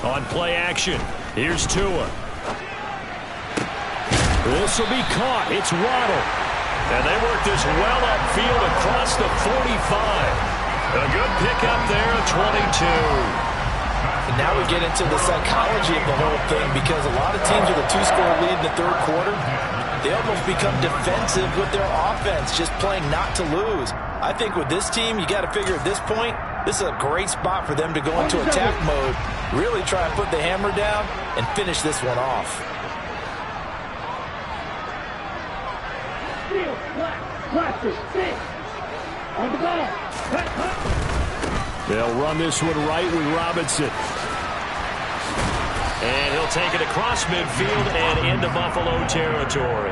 On play action, here's Tua. This will be caught. It's Waddle. And they work this well upfield across the 45. A good pickup there at 22. And now we get into the psychology of the whole thing, because a lot of teams with a 2-score lead in the 3rd quarter, they almost become defensive with their offense, just playing not to lose. I think with this team, you got to figure at this point, this is a great spot for them to go into attack mode, really try and put the hammer down and finish this one off. On the ball. They'll run this one right with Robinson. And he'll take it across midfield and into Buffalo territory.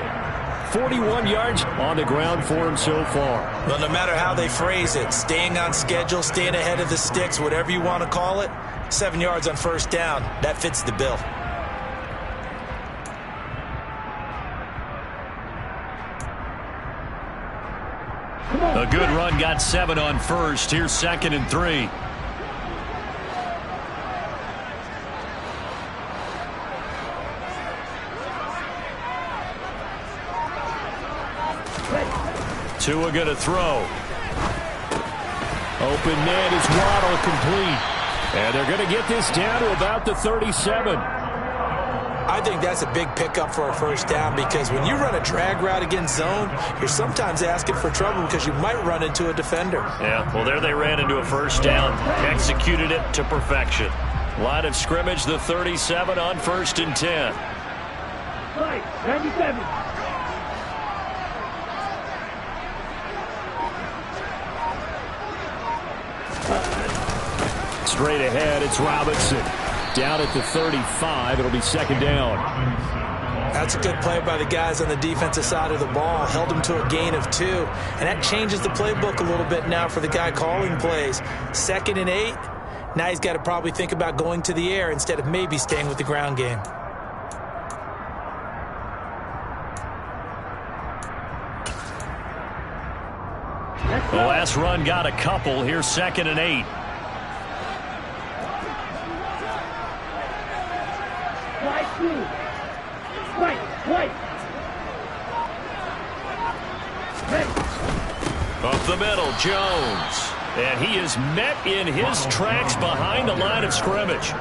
41 yards on the ground for him so far. Well, no matter how they phrase it, staying on schedule, staying ahead of the sticks, whatever you want to call it, 7 yards on first down, that fits the bill. A good run got 7 on first. Here's 2nd and 3. Tua going to throw. Open man is Waddle, complete. And they're going to get this down to about the 37. I think that's a big pickup for a first down because when you run a drag route against zone, you're sometimes asking for trouble because you might run into a defender. Yeah, well, there they ran into a first down. Executed it to perfection. Line of scrimmage, the 37 on 1st and 10. Right, 97. Straight ahead, it's Robinson. Down at the 35, it'll be 2nd down. That's a good play by the guys on the defensive side of the ball. Held them to a gain of 2. And that changes the playbook a little bit now for the guy calling plays. 2nd and 8. Now he's got to probably think about going to the air instead of maybe staying with the ground game. The last run got a couple. Here's 2nd and 8. Up the middle, Jones. And he is met in his tracks behind the line of scrimmage.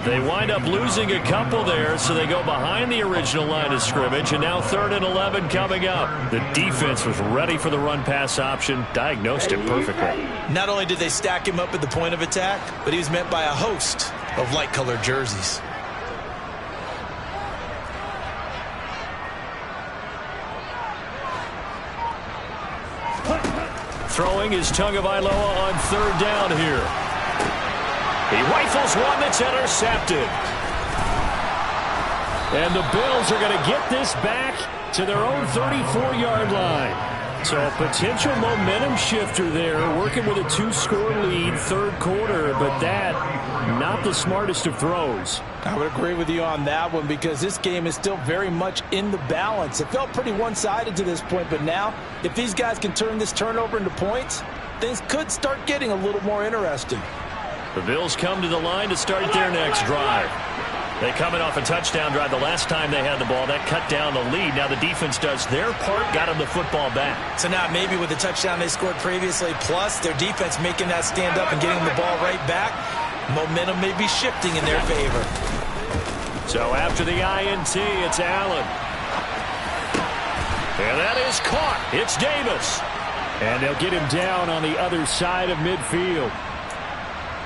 They wind up losing a couple there, so they go behind the original line of scrimmage, and now 3rd and 11 coming up. The defense was ready for the run-pass option, diagnosed it perfectly. Not only did they stack him up at the point of attack, but he was met by a host of light-colored jerseys. Throwing is Tagovailoa on 3rd down here. He rifles one that's intercepted. And the Bills are going to get this back to their own 34-yard line. So a potential momentum shifter there, working with a 2-score lead, 3rd quarter, but that, not the smartest of throws. I would agree with you on that one because this game is still very much in the balance. It felt pretty one-sided to this point, but now, if these guys can turn this turnover into points, things could start getting a little more interesting. The Bills come to the line to start their next drive. They coming off a touchdown drive the last time they had the ball. That cut down the lead. Now the defense does their part, got them the football back. So now maybe with the touchdown they scored previously, plus their defense making that stand up and getting the ball right back, momentum may be shifting in their favor. So after the INT, it's Allen. And that is caught. It's Davis. And they'll get him down on the other side of midfield.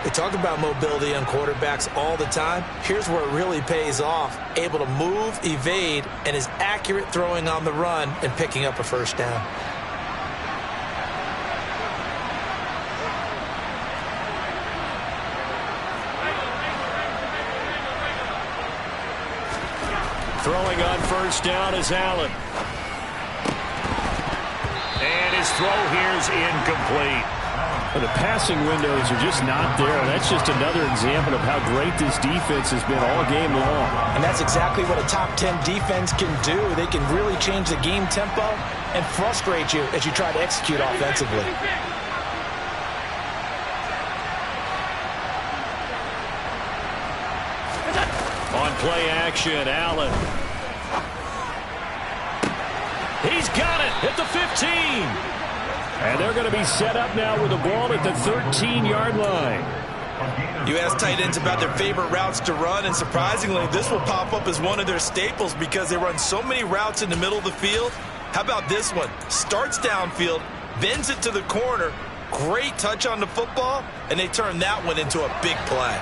They talk about mobility on quarterbacks all the time. Here's where it really pays off. Able to move, evade, and is accurate throwing on the run and picking up a first down. Throwing on 1st down is Allen. And his throw here is incomplete. The passing windows are just not there. That's just another example of how great this defense has been all game long. And that's exactly what a top 10 defense can do. They can really change the game tempo and frustrate you as you try to execute offensively. On play action, Allen. He's got it at the 15. And they're going to be set up now with the ball at the 13-yard line. You ask tight ends about their favorite routes to run, and surprisingly, this will pop up as one of their staples because they run so many routes in the middle of the field. How about this one? Starts downfield, bends it to the corner, great touch on the football, and they turn that one into a big play.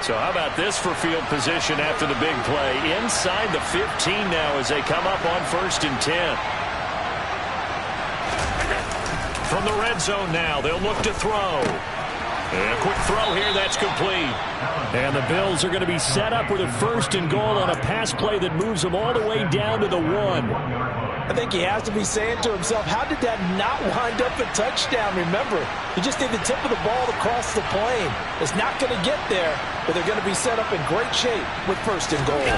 So how about this for field position after the big play? Inside the 15 now as they come up on 1st and 10. From the red zone now, they'll look to throw. And a quick throw here, that's complete. And the Bills are going to be set up with a 1st and goal on a pass play that moves them all the way down to the 1. I think he has to be saying to himself, how did that not wind up a touchdown? Remember, he just need the tip of the ball to cross the plane. It's not going to get there, but they're going to be set up in great shape with 1st and goal.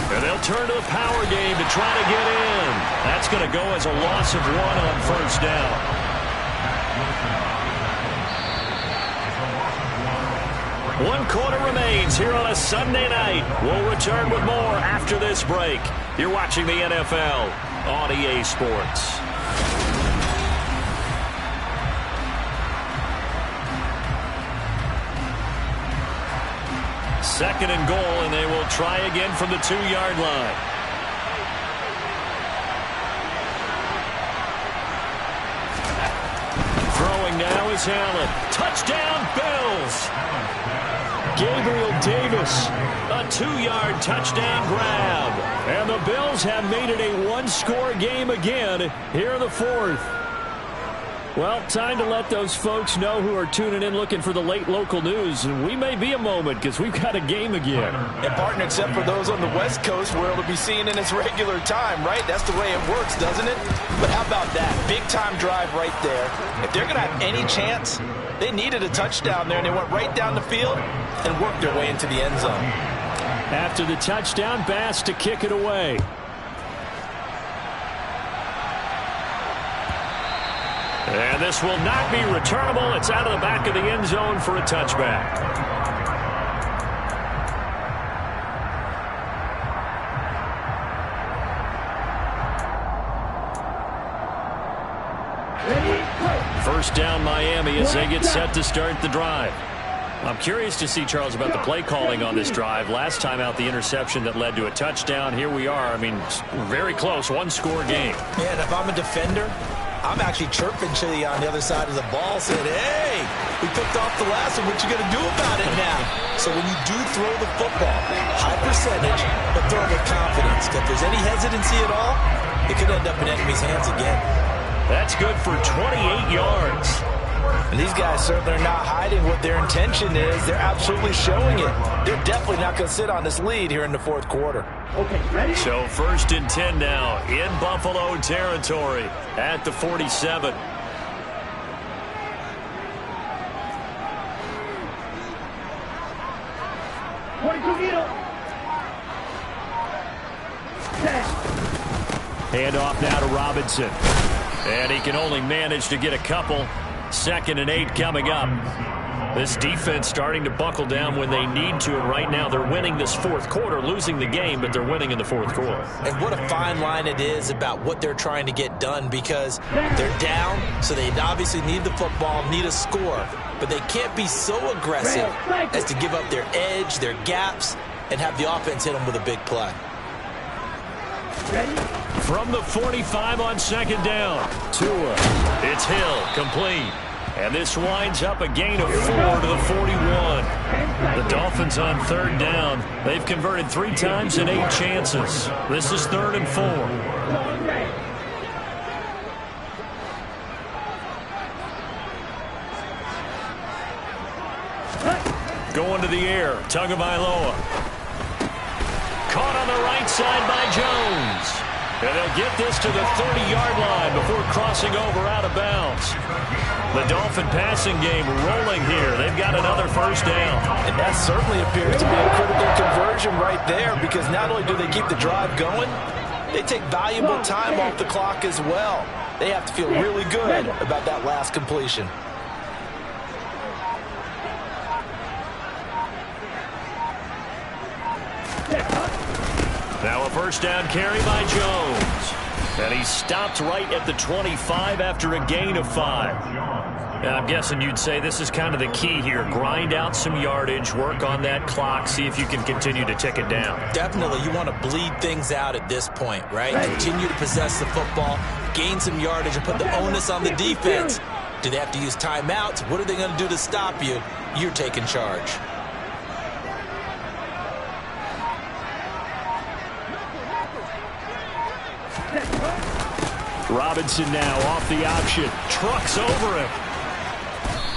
And they'll turn to the power game to try to get in. That's going to go as a loss of 1 on 1st down. One quarter remains here on a Sunday night. We'll return with more after this break. You're watching the NFL on EA Sports. Second and goal, and they will try again from the 2-yard line. Throwing now is Allen. Touchdown, Bills! Gabriel Davis, a 2-yard touchdown grab. And the Bills have made it a one-score game again here in the fourth. Well, time to let those folks know who are tuning in looking for the late local news. And we may be a moment because we've got a game again. And partner, except for those on the West Coast where it'll be seen in its regular time, right? That's the way it works, doesn't it? But how about that? Big-time drive right there. If they're going to have any chance, they needed a touchdown there, and they went right down the field and worked their way into the end zone. After the touchdown, Bass to kick it away. And this will not be returnable. It's out of the back of the end zone for a touchback. First down Miami as they get set to start the drive. I'm curious to see, Charles, about the play calling on this drive. Last time out, the interception that led to a touchdown. Here we are. I mean, very close, one-score game. And if I'm a defender, I'm actually chirping to you on the other side of the ball, saying, hey, we picked off the last one. What you going to do about it now? So when you do throw the football, high percentage, but throw it with confidence. If there's any hesitancy at all, it could end up in enemy's hands again. That's good for 28 yards. And these guys certainly are not hiding what their intention is. They're absolutely showing it. They're definitely not going to sit on this lead here in the fourth quarter. Okay, ready? So first and 10 now in Buffalo territory at the 47. Hand off now to Robinson. And he can only manage to get a couple. 2nd and 8 coming up. This defense starting to buckle down when they need to, and right now they're winning this fourth quarter, losing the game, but they're winning in the fourth quarter. And what a fine line it is about what they're trying to get done, because they're down, so they obviously need the football, need a score, but they can't be so aggressive as to give up their edge, their gaps, and have the offense hit them with a big play. From the 45 on 2nd down, Tua. It's Hill, complete. And this winds up a gain of 4 to the 41. The Dolphins on 3rd down. They've converted 3 times in 8 chances. This is 3rd and 4. Going to the air, Tagovailoa. Caught on the right side by Jones. And they'll get this to the 30-yard line before crossing over out of bounds. The Dolphin passing game rolling here. They've got another first down. And that certainly appears to be a critical conversion right there, because not only do they keep the drive going, they take valuable time off the clock as well. They have to feel really good about that last completion. Now a first down carry by Jones. And he stopped right at the 25 after a gain of 5. And I'm guessing you'd say this is kind of the key here. Grind out some yardage, work on that clock, see if you can continue to tick it down. Definitely. You want to bleed things out at this point, right? Continue to possess the football, gain some yardage, and put the onus on the defense. Do they have to use timeouts? What are they going to do to stop you? You're taking charge. Robinson now off the option. Trucks over him.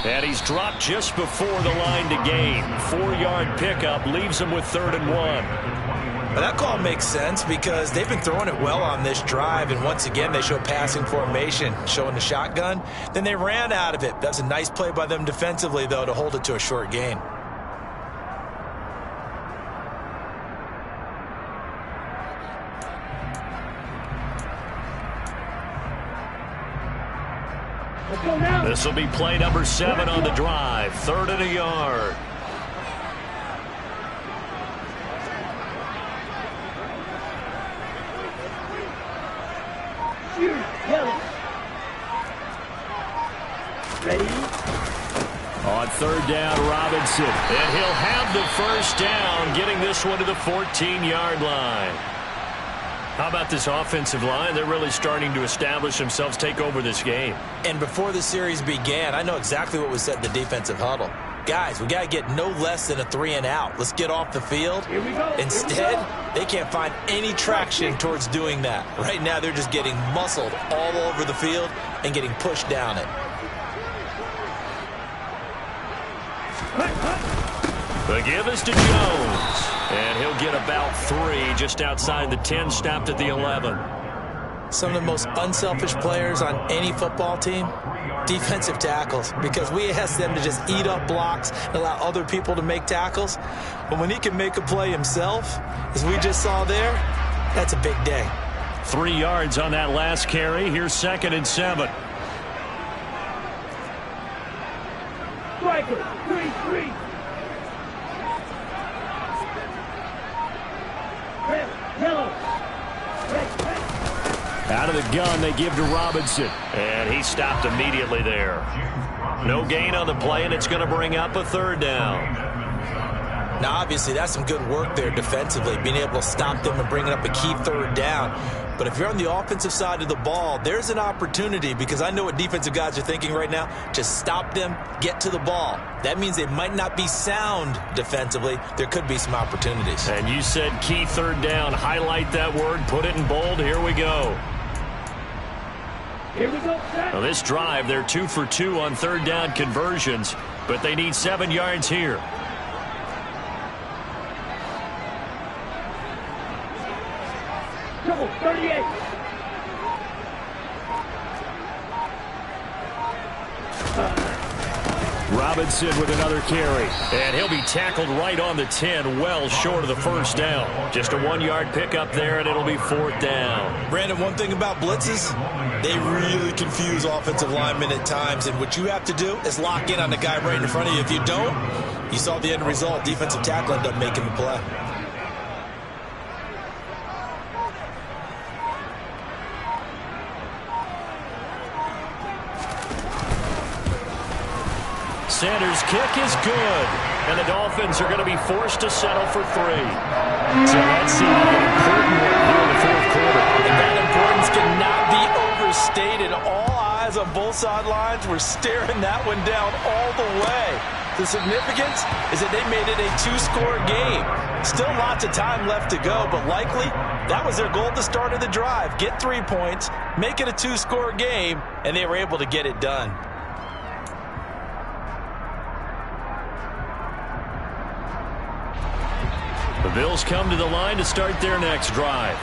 And he's dropped just before the line to gain. 4-yard pickup leaves him with 3rd and 1. But that call makes sense because they've been throwing it well on this drive, and once again they show passing formation, showing the shotgun. Then they ran out of it. That's a nice play by them defensively, though, to hold it to a short gain. Let's go now. This will be play number 7 on the drive. 3rd and a yard. Yellow. Ready? On 3rd down, Robinson. And he'll have the first down, getting this one to the 14-yard line. How about this offensive line? They're really starting to establish themselves, take over this game. And before the series began, I know exactly what was said in the defensive huddle. Guys, we got to get no less than a 3-and-out. Let's get off the field. Here we go. Instead, they can't find any traction towards doing that. Right now, they're just getting muscled all over the field and getting pushed down it. The give is to Jones. And he'll get about 3 just outside the 10, stopped at the 11. Some of the most unselfish players on any football team, defensive tackles, because we ask them to just eat up blocks and allow other people to make tackles. But when he can make a play himself, as we just saw there, that's a big day. 3 yards on that last carry. Here's 2nd and 7. Striker, 3-3. Yellow. Out of the gun, they give to Robinson. And he stopped immediately there. No gain on the play, and it's going to bring up a 3rd down. Now, obviously, that's some good work there defensively, being able to stop them and bringing up a key 3rd down. But if you're on the offensive side of the ball, there's an opportunity, because I know what defensive guys are thinking right now. Just stop them, get to the ball. That means they might not be sound defensively. There could be some opportunities. And you said key 3rd down. Highlight that word, put it in bold. Here we go. Here we go, set. Now this drive, they're 2 for 2 on 3rd down conversions, but they need 7 yards here. Trouble, 38. Robinson with another carry. And he'll be tackled right on the 10, well short of the first down. Just a 1-yard pickup there, and it'll be 4th down. Brandon, one thing about blitzes, they really confuse offensive linemen at times. And what you have to do is lock in on the guy right in front of you. If you don't, you saw the end result. Defensive tackle ended up making the play. Sanders' kick is good, and the Dolphins are going to be forced to settle for 3. So that's the important one here in the 4th quarter. And that importance cannot be overstated. All eyes on both sidelines were staring that one down all the way. The significance is that they made it a 2-score game. Still lots of time left to go, but likely that was their goal at the start of the drive. Get 3 points, make it a 2-score game, and they were able to get it done. The Bills come to the line to start their next drive.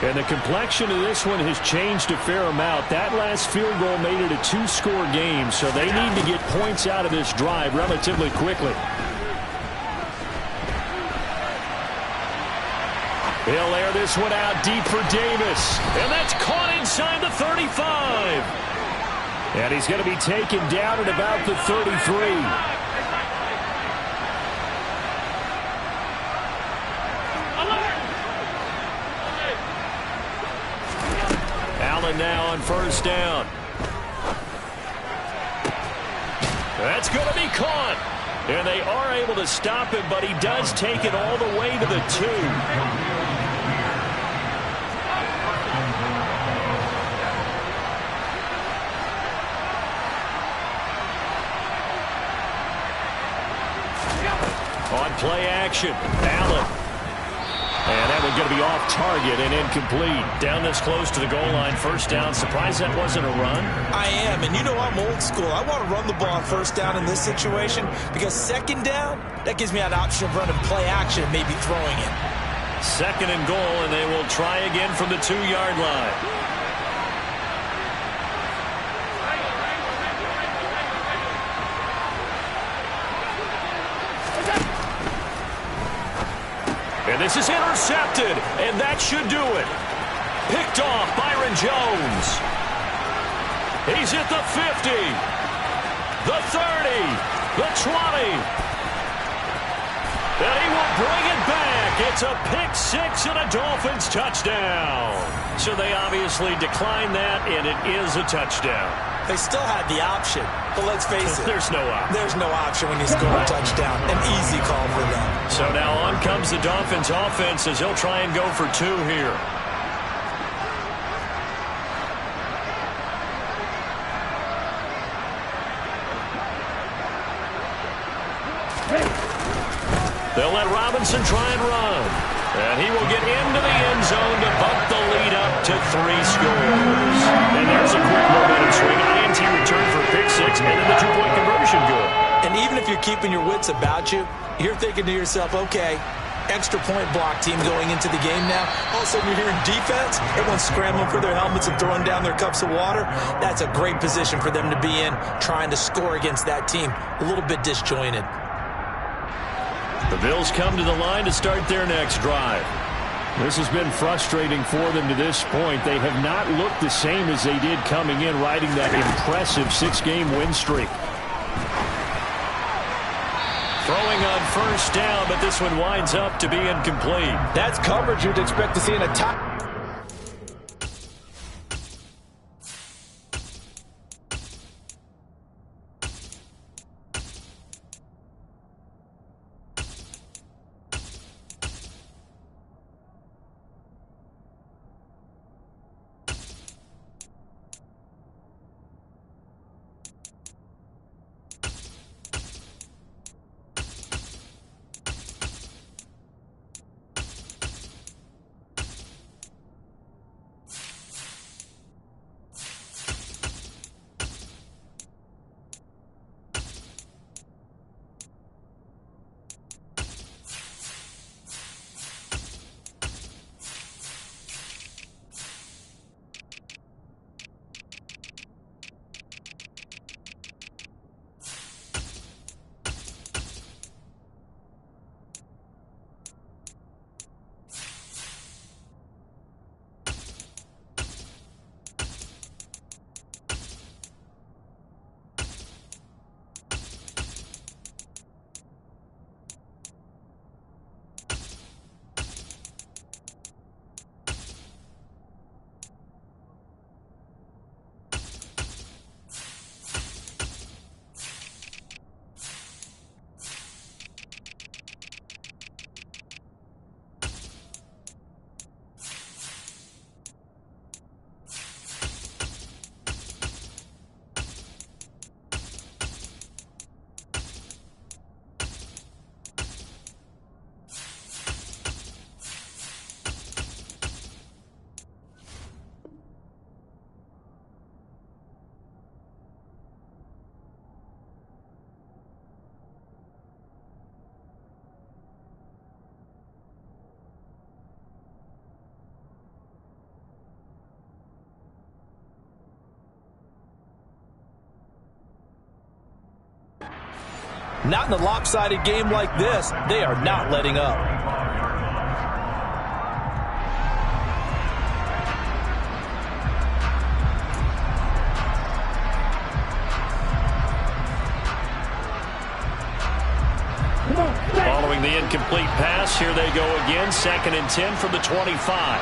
And the complexion of this one has changed a fair amount. That last field goal made it a 2-score game, so they need to get points out of this drive relatively quickly. He'll air this one out deep for Davis. And that's caught inside the 35. And he's going to be taken down at about the 33. Now on 1st down. That's going to be caught. And they are able to stop him, but he does take it all the way to the 2. On play action, Allen. And that one's going to be off target and incomplete. Down this close to the goal line, 1st down. Surprised that wasn't a run? I am, and you know I'm old school. I want to run the ball on 1st down in this situation because 2nd down, that gives me an option of running play action and maybe throwing it. 2nd and goal, and they will try again from the 2-yard line. And this is intercepted, and that should do it. Picked off Byron Jones. He's at the 50, the 30, the 20. And he will bring it back. It's a pick six and a Dolphins touchdown. So they obviously declined that, and it is a touchdown. They still had the option, but let's face it. There's no option. There's no option when you score a touchdown. An easy call for them. So now on comes the Dolphins offense as he'll try and go for two here. They'll let Robinson try and run. And he will get into the end zone to bump the lead up to 3 scores. And there's a quick momentum swing. INT return for pick six, and then the two-point conversion good. And even if you're keeping your wits about you, you're thinking to yourself, okay, extra point block team going into the game now. All of a sudden you're hearing defense. Everyone's scrambling for their helmets and throwing down their cups of water. That's a great position for them to be in, trying to score against that team. A little bit disjointed. The Bills come to the line to start their next drive. This has been frustrating for them to this point. They have not looked the same as they did coming in, riding that impressive 6-game win streak. Throwing on first down, but this one winds up to be incomplete. That's coverage you'd expect to see in a top. Not in a lopsided game like this. They are not letting up. Following the incomplete pass, here they go again. 2nd and 10 from the 25.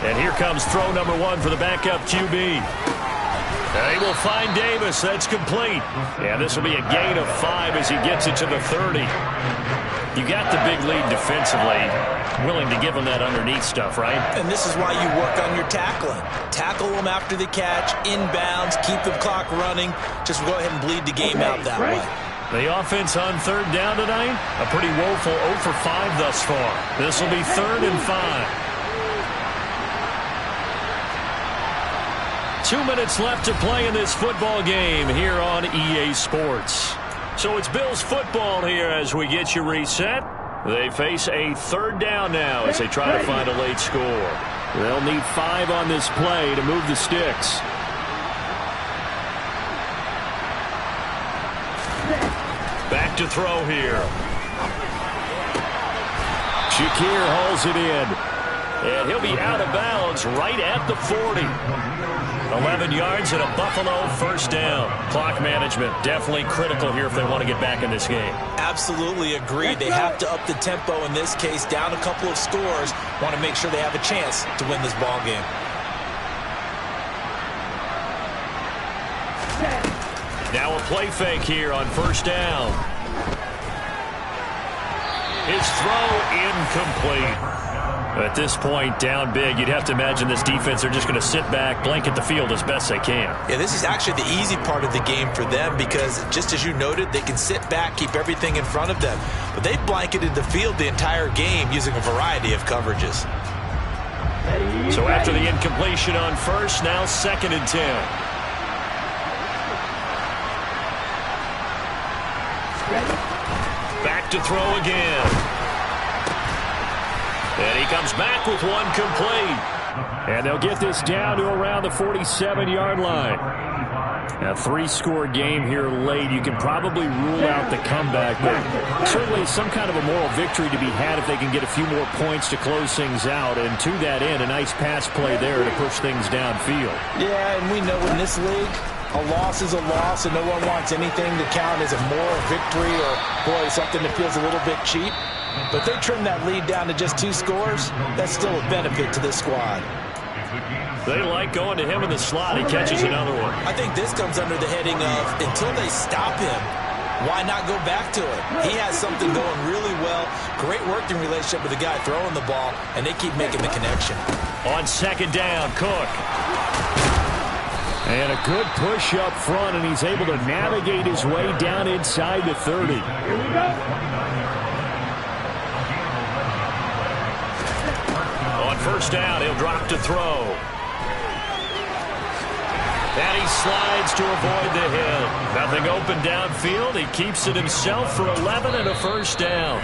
And here comes throw number 1 for the backup QB. They will find Davis. That's complete. And this will be a gain of 5 as he gets it to the 30. You got the big lead defensively. Willing to give him that underneath stuff, right? And this is why you work on your tackling. Tackle them after the catch, inbounds, keep the clock running. Just go ahead and bleed the game out that way. The offense on 3rd down tonight, a pretty woeful 0 for 5 thus far. This will be 3rd and 5. 2 minutes left to play in this football game here on EA Sports. So it's Bills football here as we get you reset. They face a 3rd down now as they try to find a late score. They'll need 5 on this play to move the sticks. Back to throw here. Shakir hauls it in. And he'll be out of bounds right at the 40. 11 yards and a Buffalo first down. Clock management definitely critical here if they want to get back in this game. Absolutely agreed. They have to up the tempo in this case, down a couple of scores. Want to make sure they have a chance to win this ball game. Now a play fake here on first down. His throw incomplete. At this point, down big, you'd have to imagine this defense, they're just going to sit back, blanket the field as best they can. Yeah, this is actually the easy part of the game for them because, just as you noted, they can sit back, keep everything in front of them. But they blanketed the field the entire game using a variety of coverages. So after the incompletion on first, now 2nd and 10. Back to throw again. And he comes back with one complete. And they'll get this down to around the 47-yard line. A 3-score game here late. You can probably rule out the comeback, but certainly some kind of a moral victory to be had if they can get a few more points to close things out. And to that end, a nice pass play there to push things downfield. Yeah, and we know in this league, a loss is a loss, and no one wants anything to count as a moral victory or, boy, something that feels a little bit cheap. But they trim that lead down to just 2 scores. That's still a benefit to this squad. They like going to him in the slot. He catches another one. I think this comes under the heading of until they stop him, why not go back to it? He has something going really well. Great working relationship with the guy throwing the ball, and they keep making the connection. On 2nd down, Cook. And a good push up front, and he's able to navigate his way down inside the 30. Here we go. On first down, he'll drop to throw. And he slides to avoid the hit. Nothing open downfield. He keeps it himself for 11 and a first down.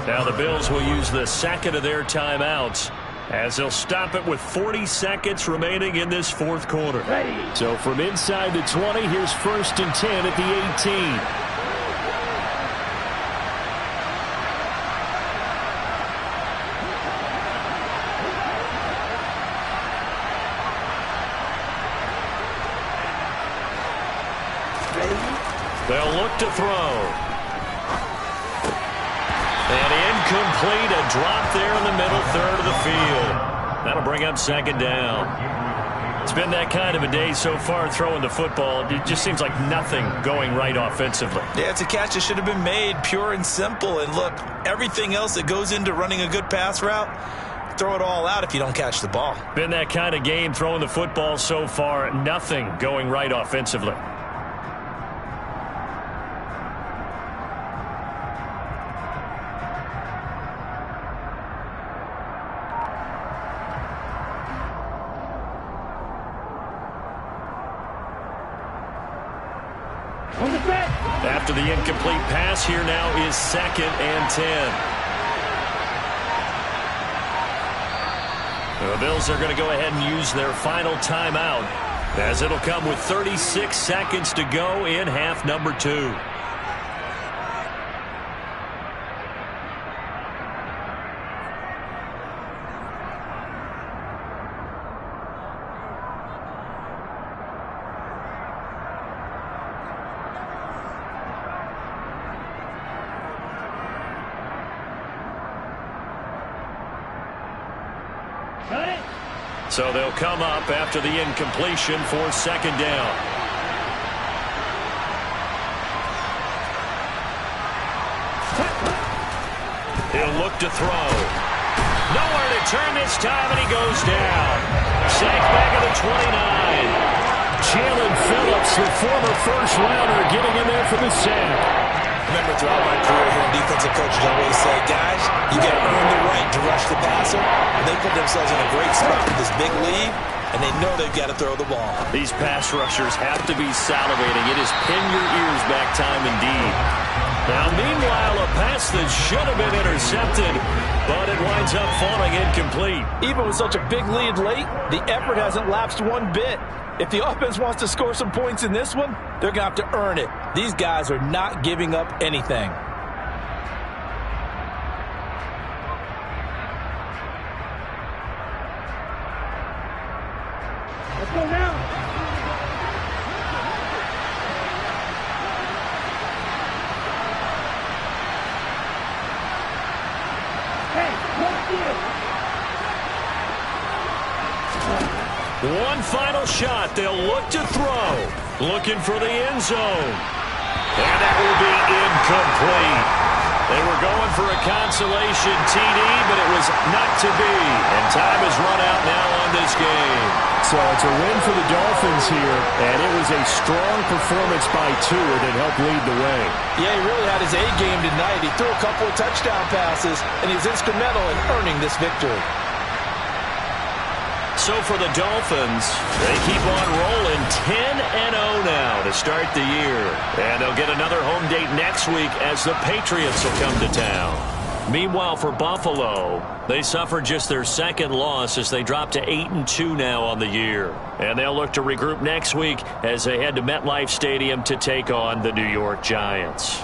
Now the Bills will use the 2nd of their timeouts as they'll stop it with 40 seconds remaining in this 4th quarter. Ready. So from inside the 20, here's 1st and 10 at the 18. They'll look to throw. And incomplete, a drop there in the middle 3rd of the field. That'll bring up 2nd down. It's been that kind of a day so far throwing the football. It just seems like nothing going right offensively. Yeah, it's a catch that should have been made, pure and simple. And look, everything else that goes into running a good pass route, throw it all out if you don't catch the ball. Been that kind of game throwing the football so far. Nothing going right offensively. After the incomplete pass, here now is 2nd and 10. The Bills are going to go ahead and use their final timeout, as it'll come with 36 seconds to go in half number 2. So they'll come up after the incompletion for 2nd down. He'll look to throw. Nowhere to turn this time, and he goes down. Sacked back at the 29. Jalen Phillips, the former first-rounder, getting in there for the sack. Remember, throughout my career here, defensive coaches always say, guys, you got to earn the right to rush the passer. And they put themselves in a great spot with this big lead, and they know they've got to throw the ball. These pass rushers have to be salivating. It is pin your ears back time indeed. Now, meanwhile, a pass that should have been intercepted, but it winds up falling incomplete. Even with such a big lead late, the effort hasn't lapsed one bit. If the offense wants to score some points in this one, they're going to have to earn it. These guys are not giving up anything. go now. Hey, what deal? One final shot. They'll look to throw. Looking for the end zone. And that will be incomplete. They were going for a consolation TD, but it was not to be. And time has run out now on this game. So it's a win for the Dolphins here, and it was a strong performance by Tua that helped lead the way. Yeah, he really had his A game tonight. He threw a couple of touchdown passes, and he was instrumental in earning this victory. So for the Dolphins, they keep on rolling 10-0 now to start the year. And they'll get another home date next week as the Patriots will come to town. Meanwhile, for Buffalo, they suffered just their second loss as they drop to 8-2 now on the year. And they'll look to regroup next week as they head to MetLife Stadium to take on the New York Giants.